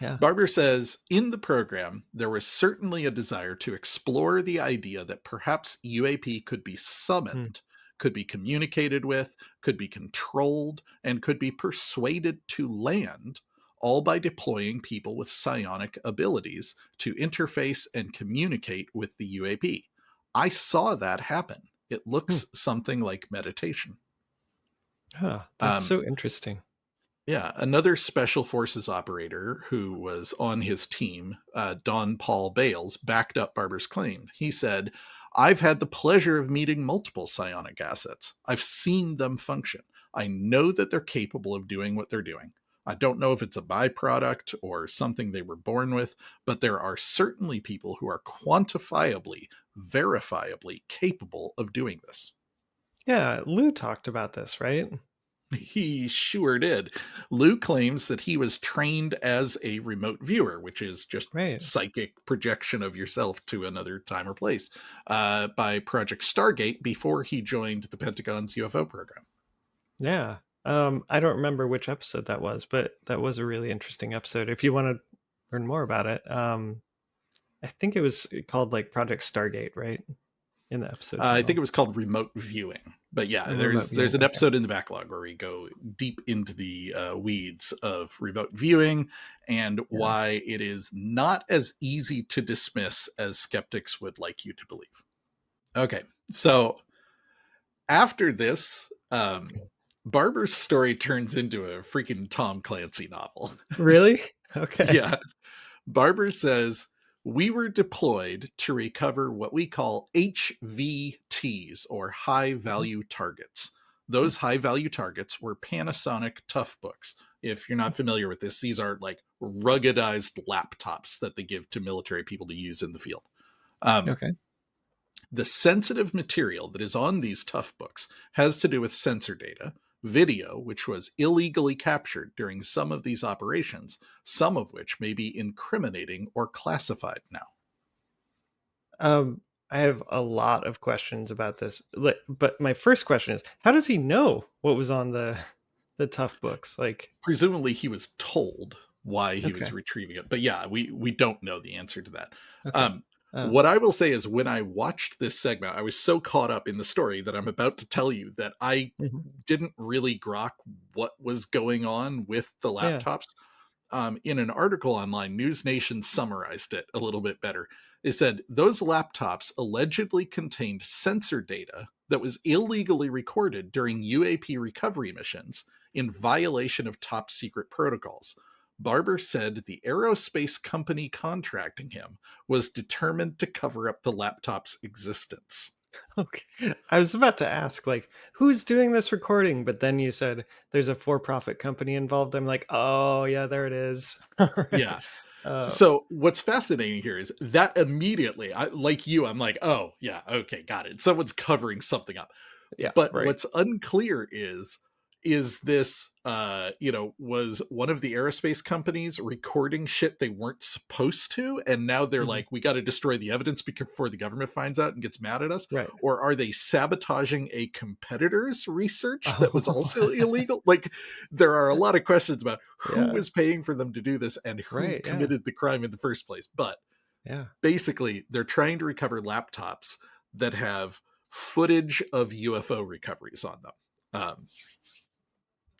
Yeah. Barber says in the program, there was certainly a desire to explore the idea that perhaps UAP could be Mm, summoned, could be communicated with, could be controlled, and could be persuaded to land, all by deploying people with psionic abilities to interface and communicate with the UAP. I saw that happen. It hmm. looks something like meditation. Huh, that's Um, so interesting. Yeah, another special forces operator who was on his team, Don Paul Bales, backed up Barber's claim. He said, I've had the pleasure of meeting multiple psionic assets. I've seen them function. I know that they're capable of doing what they're doing. I don't know if it's a byproduct or something they were born with, but there are certainly people who are quantifiably, verifiably capable of doing this. Yeah, Lou talked about this, right? He sure did. Lou claims that he was trained as a remote viewer, which is just Right. psychic projection of yourself to another time or place, by Project Stargate before he joined the Pentagon's UFO program. Yeah. I don't remember which episode that was, but that was a really interesting episode. If you want to learn more about it, I think it was called like Project Stargate, right? In the episode I think title. it was called Remote Viewing. But yeah, A remote there's viewing. an Okay. episode in the backlog where we go deep into the weeds of remote viewing and Yeah. why it is not as easy to dismiss as skeptics would like you to believe. Okay, so after this, Barber's story turns into a freaking Tom Clancy novel. Really? Okay. Yeah. Barber says, we were deployed to recover what we call HVTs or high Mhm. value targets. Those high value targets were Panasonic Toughbooks. If you're not familiar with this, these are like ruggedized laptops that they give to military people to use in the field. Um, Okay. the sensitive material that is on these tough books has to do with sensor data, video, which was illegally captured during some of these operations, some of which may be incriminating or classified now. I have a lot of questions about this, but my first question is, how does he know what was on the tough books? Like, Presumably, he was told why he was okay, retrieving it, but yeah, we don't know the answer to that. okay. Um, Um, what I will say is, when I watched this segment, I was so caught up in the story that I'm about to tell you that I mhm. didn't really grok what was going on with the Yeah. laptops. In an article online, News Nation summarized it a little bit better. It said those laptops allegedly contained sensor data that was illegally recorded during UAP recovery missions in violation of top secret protocols. Barber said the aerospace company contracting him was determined to cover up the laptop's existence. Okay. I was about to ask, like, who's doing this recording? But then you said there's a for-profit company involved. I'm like, oh, yeah, there it is. All right. Yeah. Uh, So what's fascinating here is that immediately, like you, I'm like, oh, yeah, okay, got it. Someone's covering something up. yeah, But right. what's unclear is this was one of the aerospace companies recording shit they weren't supposed to, and now they're Mhm. like, we got to destroy the evidence before the government finds out and gets mad at us? Right. Or are they sabotaging a competitor's research that was Oh, also illegal? Like, there are a lot of questions about who yeah, was paying for them to do this and who right. Yeah, committed the crime in the first place. But yeah. basically, they're trying to recover laptops that have footage of UFO recoveries on them.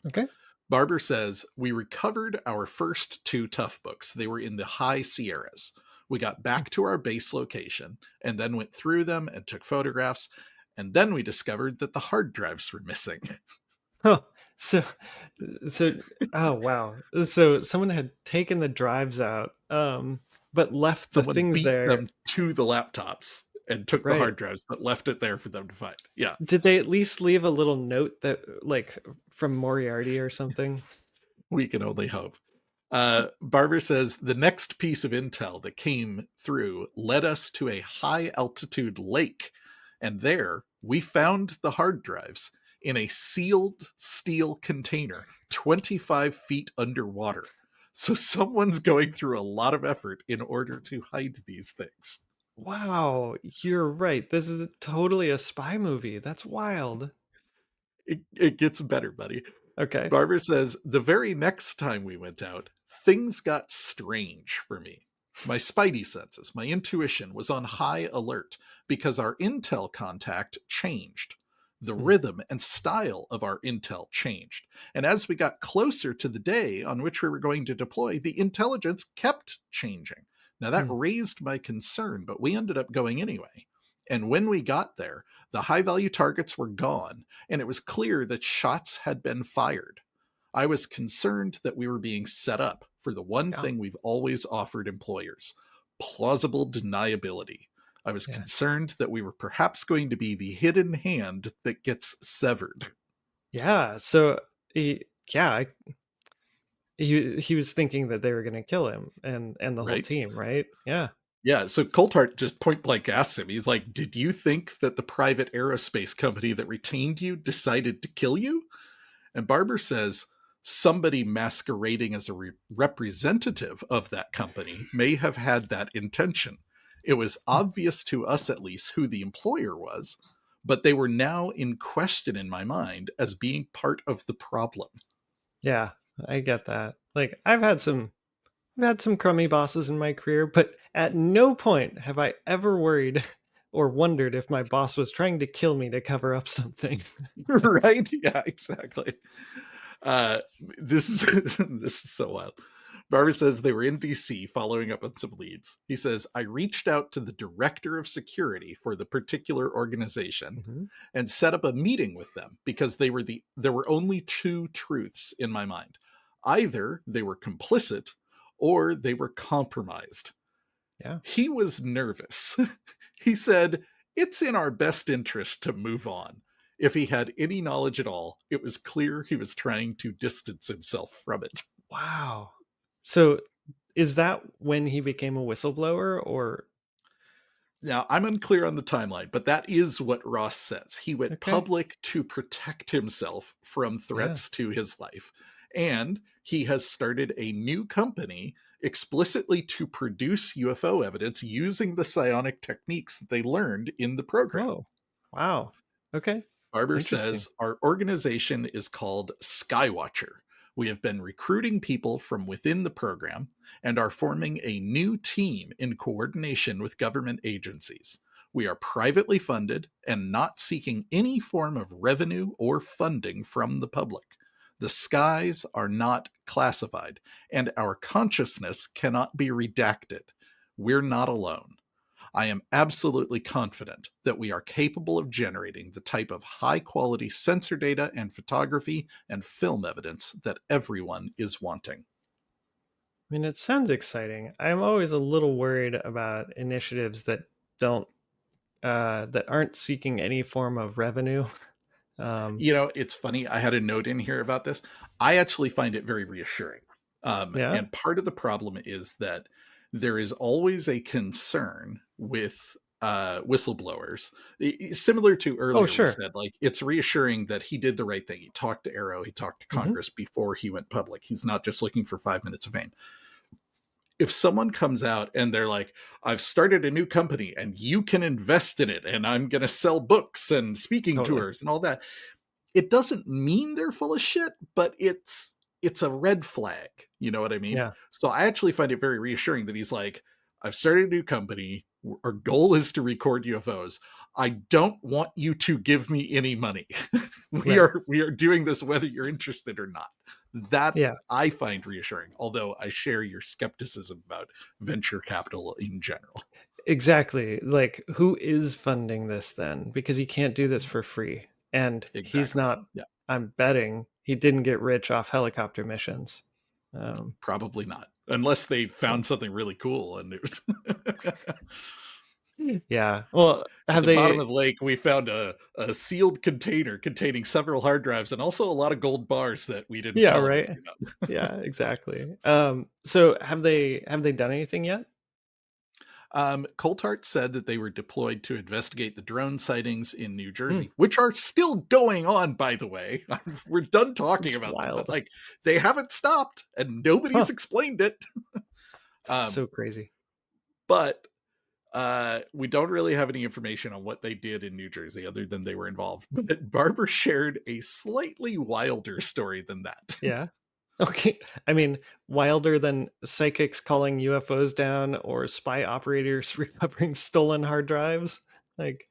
Okay. Barber says, we recovered our first two tough books. They were in the high Sierras. We got back to our base location and then went through them and took photographs. And then we discovered that the hard drives were missing. Oh, so, so, oh, wow. So someone had taken the drives out, but left the Someone things beat there. them to the laptops and took the Right. hard drives, but left it there for them to find. Yeah, Did they at least leave a little note that, like, from Moriarty or something? we can only hope. Barber says the next piece of intel that came through led us to a high altitude lake, and there we found the hard drives in a sealed steel container 25 feet underwater. So someone's going through a lot of effort in order to hide these things. Wow, you're right. This is totally a spy movie. That's wild. It gets better, buddy. Okay. Barber says, the very next time we went out, things got strange for me. My spidey senses, my intuition was on high alert because our intel contact changed. The Hmm. rhythm and style of our intel changed. And as we got closer to the day on which we were going to deploy, the intelligence kept changing. Now that Hmm. raised my concern, but we ended up going anyway. And when we got there, the high value targets were gone, and it was clear that shots had been fired. I was concerned that we were being set up for the one Yeah. thing we've always offered employers: plausible deniability. I was Yeah. concerned that we were perhaps going to be the hidden hand that gets severed. Yeah. So yeah, he was thinking that they were going to kill him and the whole Right? team, right? Yeah. Yeah, so Coulthart just point blank asks him, he's like, did you think that the private aerospace company that retained you decided to kill you? And Barber says somebody masquerading as a representative of that company may have had that intention. It was obvious to us, at least, who the employer was, but they were now in question in my mind as being part of the problem. Yeah, I get that. Like I've had some crummy bosses in my career, but at no point have I ever worried or wondered if my boss was trying to kill me to cover up something. Right? Yeah, exactly. Uh, this is this is so wild. Barber says they were in DC following up on some leads. He says, I reached out to the director of security for the particular organization Mhm. and set up a meeting with them because there were only two truths in my mind. Either they were complicit or they were compromised. Yeah. He was nervous. He said, it's in our best interest to move on. If he had any knowledge at all, it was clear he was trying to distance himself from it. Wow. So is that when he became a whistleblower or Now, I'm unclear on the timeline, but that is what Ross says. He went okay. public to protect himself from Yeah. threats to his life. And he has started a new company explicitly to produce UFO evidence using the psionic techniques that they learned in the program. Oh. Wow. Okay. Barber Interesting. says, our organization is called Skywatcher. We have been recruiting people from within the program and are forming a new team in coordination with government agencies. We are privately funded and not seeking any form of revenue or funding from the public. The skies are not classified, and our consciousness cannot be redacted. We're not alone. I am absolutely confident that we are capable of generating the type of high-quality sensor data and photography and film evidence that everyone is wanting. I mean, it sounds exciting. I'm always a little worried about initiatives that don't that aren't seeking any form of revenue. Um, You know, it's funny. I had a note in here about this. I actually find it very reassuring. yeah. And part of the problem is that there is always a concern with whistleblowers. Similar to Oh, earlier, we sure. said, like, it's reassuring that he did the right thing. He talked to Arrow, he talked to Hmm. Congress before he went public. He's not just looking for 5 minutes of fame. If someone comes out and they're like, I've started a new company and you can invest in it, and I'm going to sell books and speaking Totally. tours and all that, it doesn't mean they're full of shit, but it's a red flag. You know what I mean? Yeah. So I actually find it very reassuring that he's like, I've started a new company. Our goal is to record UFOs. I don't want you to give me any money. we Right. are we are doing this whether you're interested or not. That Yeah. I find reassuring, although I share your skepticism about venture capital in general. Exactly. Like, who is funding this then? Because he can't do this for free. And he's Exactly. not, Yeah. I'm betting he didn't get rich off helicopter missions. Um, Probably not. Unless they so, found something really cool and it was yeah. Well, at have the bottom they, of the lake, we found a sealed container containing several hard drives and also a lot of gold bars that we didn't yeah, tell right. anybody about. Yeah, exactly. So have they done anything yet? Coulthart said that they were deployed to investigate the drone sightings in New Hmm, Jersey, which are still going on, by the way. We're done talking it's about them, but wild. like they haven't stopped and nobody's Huh. explained it. That's Um, so crazy. but we don't really have any information on what they did in New Jersey other than they were involved. But Barber shared a slightly wilder story than that. Yeah. Okay. I mean, wilder than psychics calling UFOs down or spy operators recovering stolen hard drives. Like,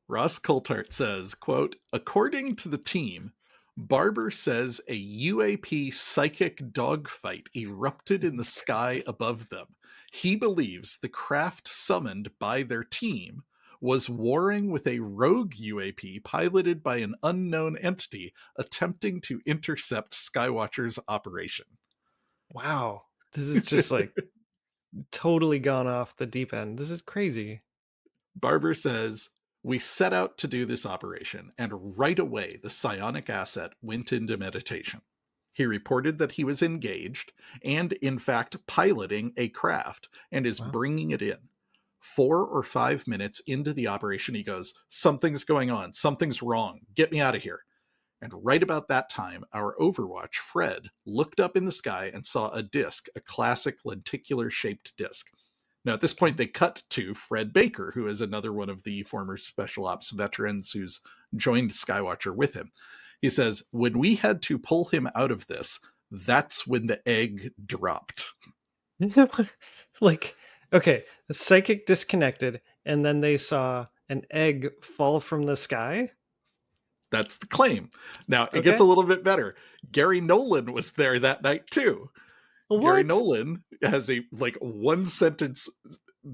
Ross Coulthart says, quote, according to the team, Barber says a UAP psychic dogfight erupted in the sky above them. He believes the craft summoned by their team was warring with a rogue UAP piloted by an unknown entity attempting to intercept Skywatcher's operation. wow. This is just like totally gone off the deep end. This is crazy. Barber says, we set out to do this operation, and right away the psionic asset went into meditation. He reported that he was engaged and, in fact, piloting a craft and is Wow. bringing it in. 4 or 5 minutes into the operation, he goes, something's going on. Something's wrong. Get me out of here. And right about that time, our Overwatch, Fred, looked up in the sky and saw a disc, a classic lenticular shaped disc. Now, at this point, Okay. they cut to Fred Baker, who is another one of the former special ops veterans who's joined Skywatcher with him. He says, when we had to pull him out of this, that's when the egg dropped. Like, okay, the psychic disconnected, and then they saw an egg fall from the sky. That's the claim. Now, it gets a Okay. little bit better. Gary Nolan was there that night, too. Gary What? Nolan has a like one sentence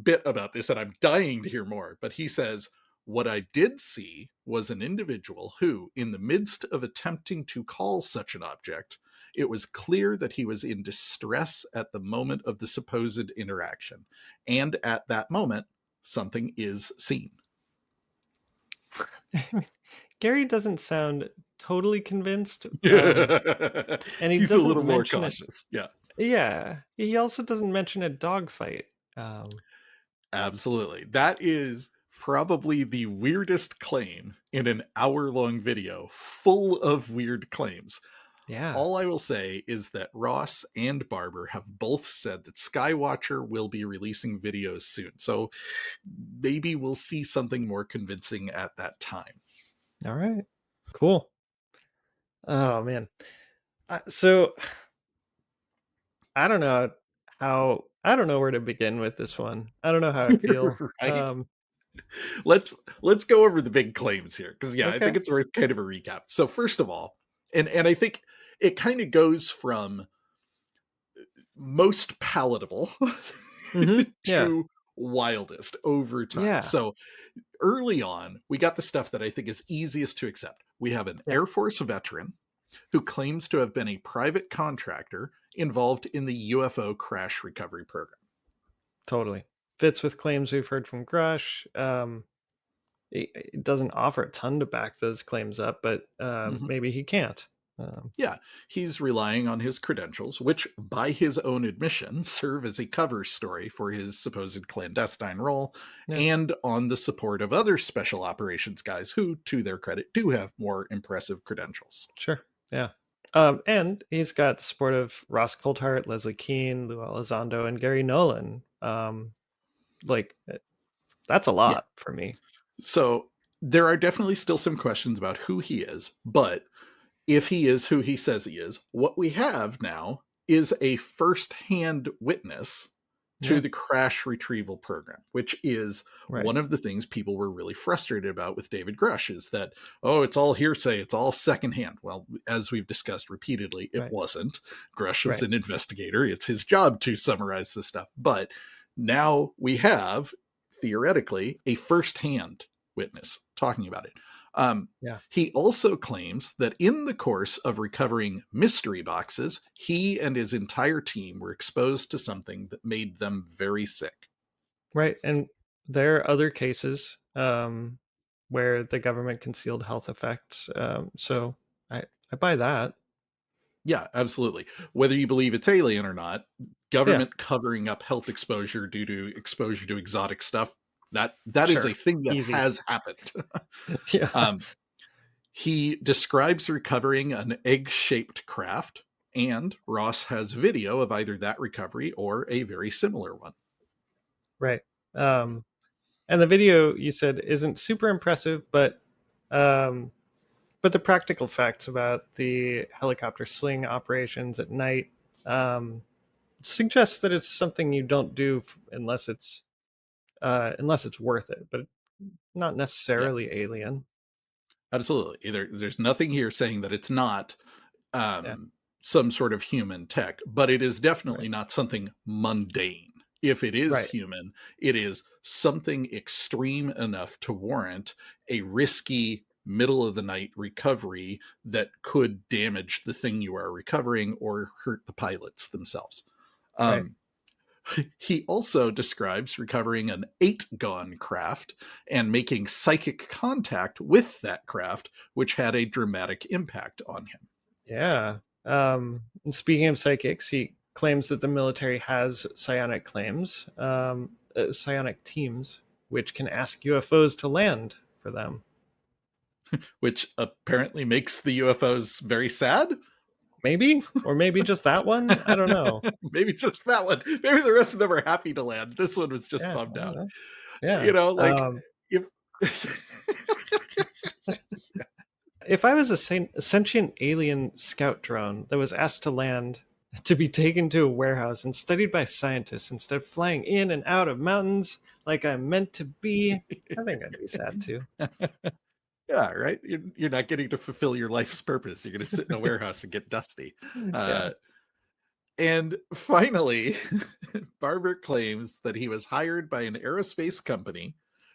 bit about this, and I'm dying to hear more. But he says, what I did see was an individual who, in the midst of attempting to call such an object, it was clear that he was in distress at the moment of the supposed interaction. And at that moment, something is seen. Gary doesn't sound totally convinced, and he He's a doesn't little more mention it. cautious. Yeah. Yeah, he also doesn't mention a dogfight. Absolutely. That is probably the weirdest claim in an hour-long video full of weird claims. Yeah. All I will say is that Ross and Barber have both said that Skywatcher will be releasing videos soon. So maybe we'll see something more convincing at that time. All right. Cool. Oh man. So I don't know I don't know where to begin with this one. I don't know how I feel. Right? Let's go over the big claims here because yeah, I think Okay. it's worth kind of a recap. So first of all, and I think it kind of goes from most palatable Yeah. to wildest over time. Yeah. So early on, we got the stuff that I think is easiest to accept. We have an Yeah. Air Force veteran who claims to have been a private contractor involved in the UFO crash recovery program. Totally. Fits with claims we've heard from Grush. It doesn't offer a ton to back those claims up, but Mhm. maybe he can't. Um, Yeah, he's relying on his credentials, which, by his own admission, serve as a cover story for his supposed clandestine role, yeah, and on the support of other special operations guys who, to their credit, do have more impressive credentials. sure. Yeah. And he's got the support of Ross Coulthart, Leslie Keane, Lou Elizondo, and Gary Nolan. Like, that's a Yeah, lot for me. so there are definitely still some questions about who he is, but if he is who he says he is, what we have now is a first-hand witness to Yeah. the crash retrieval program, which is Right. one of the things people were really frustrated about with David Grush is that, oh, it's all hearsay, it's all secondhand. Well, as we've discussed repeatedly, it Right. wasn't. Grush was Right. an investigator. It's his job to summarize this stuff. But now we have, theoretically, a first-hand witness talking about it. Yeah. He also claims that in the course of recovering mystery boxes, he and his entire team were exposed to something that made them very sick. Right. And there are other cases where the government concealed health effects. So I buy that. Yeah, absolutely. Whether you believe it's alien or not, Yeah. government covering up health exposure due to exposure to exotic stuff, that is a Sure. thing that Easy. has happened. Yeah. um, he describes recovering an egg-shaped craft, and Ross has video of either that recovery or a very similar one. Right. Um, and the video you said isn't super impressive, um, but the practical facts about the helicopter sling operations at night um, suggests that it's something you don't do unless it's worth it, but not Yeah, necessarily alien. absolutely. There's nothing here saying that it's not Yeah. some sort of human tech, but it is Right. definitely not something mundane. If it is Right. human, it is something extreme enough to warrant a risky middle of the night recovery that could damage the thing you are recovering or hurt the pilots themselves. Right. Um, he also describes recovering an Eightgon craft and making psychic contact with that craft, which had a dramatic impact on him. Yeah. And speaking of psychics, he claims that the military has psionic teams, which can ask UFOs to land for them. Which apparently makes the UFOs very sad. Maybe, or maybe just that one. I don't know. Maybe just that one. Maybe the rest of them are happy to land. This one was just Yeah, I bummed don't out. know. You Yeah. know, like if If I was a sentient alien scout drone that was asked to land to be taken to a warehouse and studied by scientists instead of flying in and out of mountains like I'm meant to be, I think I'd be sad too. yeah, right. You're not getting to fulfill your life's purpose. You're going to sit in a warehouse and get dusty. Yeah. And finally, Barber claims that he was hired by an aerospace company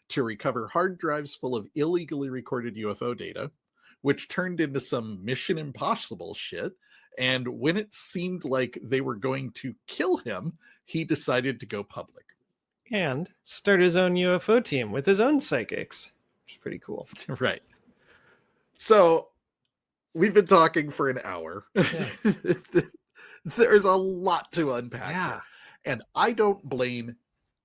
to recover hard drives full of illegally recorded UFO data, which turned into some Mission Impossible shit. And when it seemed like they were going to kill him, he decided to go public. And start his own UFO team with his own psychics, which is pretty cool. Right. So we've been talking for an hour. Yeah. There's a lot to unpack Yeah. here. And I don't blame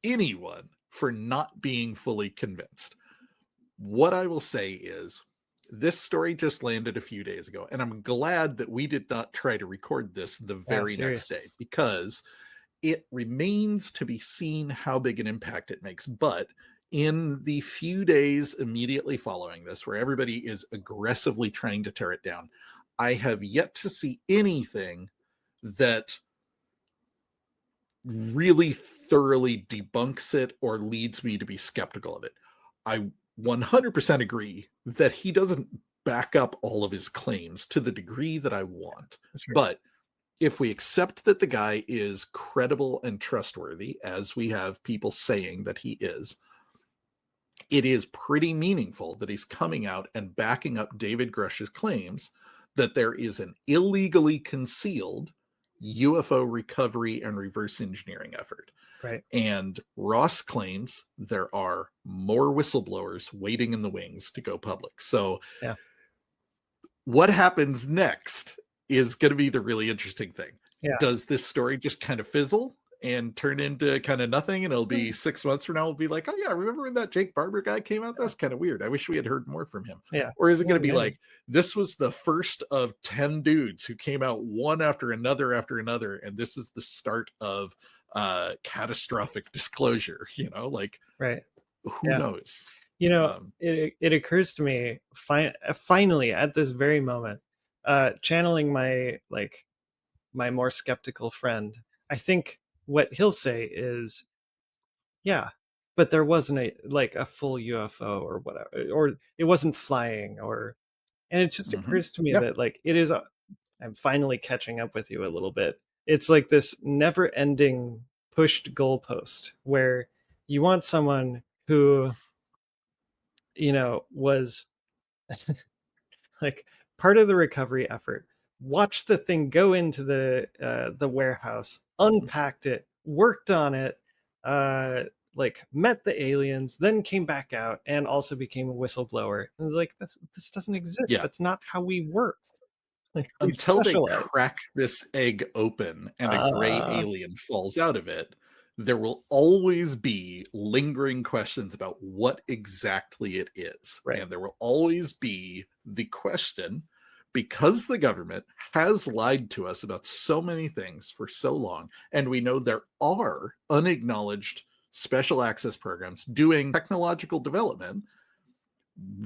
anyone for not being fully convinced. What I will say is this story just landed a few days ago, and I'm glad that we did not try to record this the Yeah, very next seriously. day because it remains to be seen how big an impact it makes. But in the few days immediately following this, where everybody is aggressively trying to tear it down, I have yet to see anything that really thoroughly debunks it or leads me to be skeptical of it. I 100% agree that he doesn't back up all of his claims to the degree that I want. Sure. But if we accept that the guy is credible and trustworthy, as we have people saying that he is, it is pretty meaningful that he's coming out and backing up David Grush's claims that there is an illegally concealed UFO recovery and reverse engineering effort. Right. And Ross claims there are more whistleblowers waiting in the wings to go public. So yeah, what happens next is going to be the really interesting thing. Yeah. Does this story just kind of fizzle and turn into kind of nothing? And it'll be 6 months from now, we'll be like, oh yeah, remember when that Jake Barber guy came out? That was kind of weird. I wish we had heard more from him. Yeah. Or is it going to be like, this was the first of 10 dudes who came out one after another, and this is the start of catastrophic disclosure, you know, like, right. Who knows? You know, it occurs to me finally at this very moment, channeling my more skeptical friend, I think what he'll say is, yeah, but there wasn't a full UFO or whatever, or it wasn't flying, and it just occurs to me that it is. I'm finally catching up with you a little bit. It's like this never-ending pushed goalpost where you want someone who, was like part of the recovery effort, watched the thing go into the warehouse, unpacked it, worked on it, met the aliens, then came back out and also became a whistleblower. And it's like, this doesn't exist. Yeah. That's not how we work. Until they crack this egg open and a gray alien falls out of it, there will always be lingering questions about what exactly it is. Right. And there will always be the question, because the government has lied to us about so many things for so long, and we know there are unacknowledged special access programs doing technological development,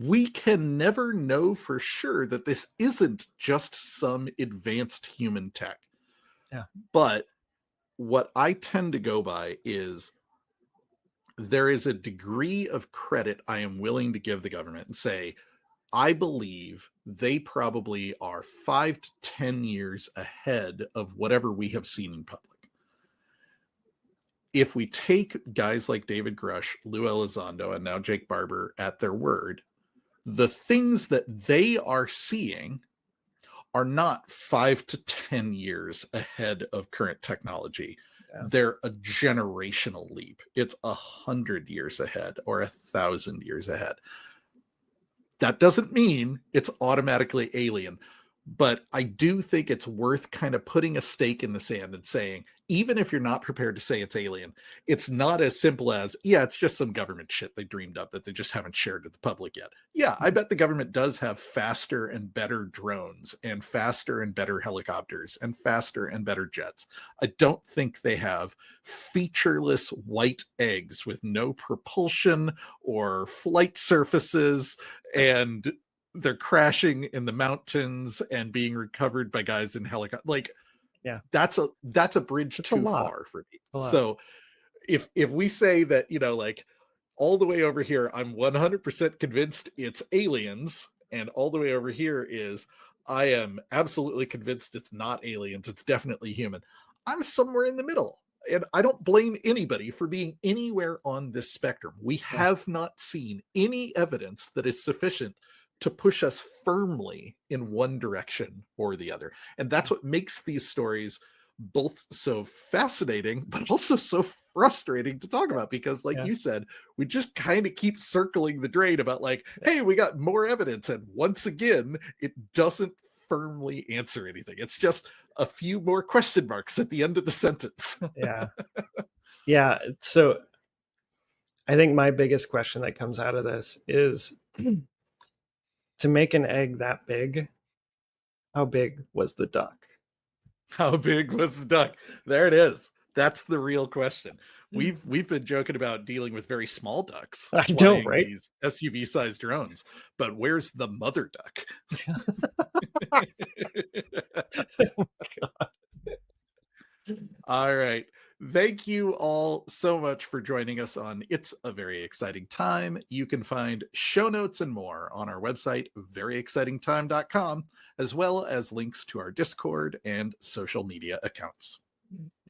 we can never know for sure that this isn't just some advanced human tech. Yeah. But what I tend to go by is there is a degree of credit I am willing to give the government and say, I believe they probably are 5 to 10 years ahead of whatever we have seen in public. If we take guys like David Grush, Lou Elizondo, and now Jake Barber at their word, the things that they are seeing are not 5 to 10 years ahead of current technology. Yeah. They're a generational leap. It's 100 years ahead or 1,000 years ahead. That doesn't mean it's automatically alien, but I do think it's worth kind of putting a stake in the sand and saying, even if you're not prepared to say it's alien, it's not as simple as, yeah, it's just some government shit they dreamed up that they just haven't shared with the public yet. Yeah, I bet the government does have faster and better drones and faster and better helicopters and faster and better jets. I don't think they have featureless white eggs with no propulsion or flight surfaces, and they're crashing in the mountains and being recovered by guys in helicopters. Like, yeah, that's a bridge too far for me. So if we say that, like all the way over here, I'm 100% convinced it's aliens, and all the way over here is I am absolutely convinced it's not aliens, it's definitely human. I'm somewhere in the middle, and I don't blame anybody for being anywhere on this spectrum. We have not seen any evidence that is sufficient to push us firmly in one direction or the other. And that's what makes these stories both so fascinating, but also so frustrating to talk about, because like you said, we just kind of keep circling the drain about like, hey, we got more evidence. And once again, it doesn't firmly answer anything. It's just a few more question marks at the end of the sentence. Yeah. So I think my biggest question that comes out of this is, to make an egg that big, how big was the duck? How big was the duck? There it is. That's the real question. We've been joking about dealing with very small ducks. I know, right? These SUV-sized drones, but where's the mother duck? Oh, God. All right. Thank you all so much for joining us on It's a Very Exciting Time. You can find show notes and more on our website, veryexcitingtime.com, as well as links to our Discord and social media accounts.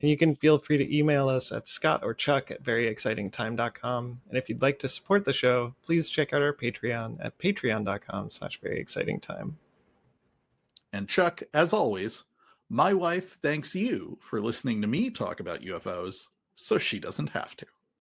And you can feel free to email us at Scott or Chuck at veryexcitingtime.com. And if you'd like to support the show, please check out our Patreon at patreon.com/veryexcitingtime. And Chuck, as always, my wife thanks you for listening to me talk about UFOs so she doesn't have to.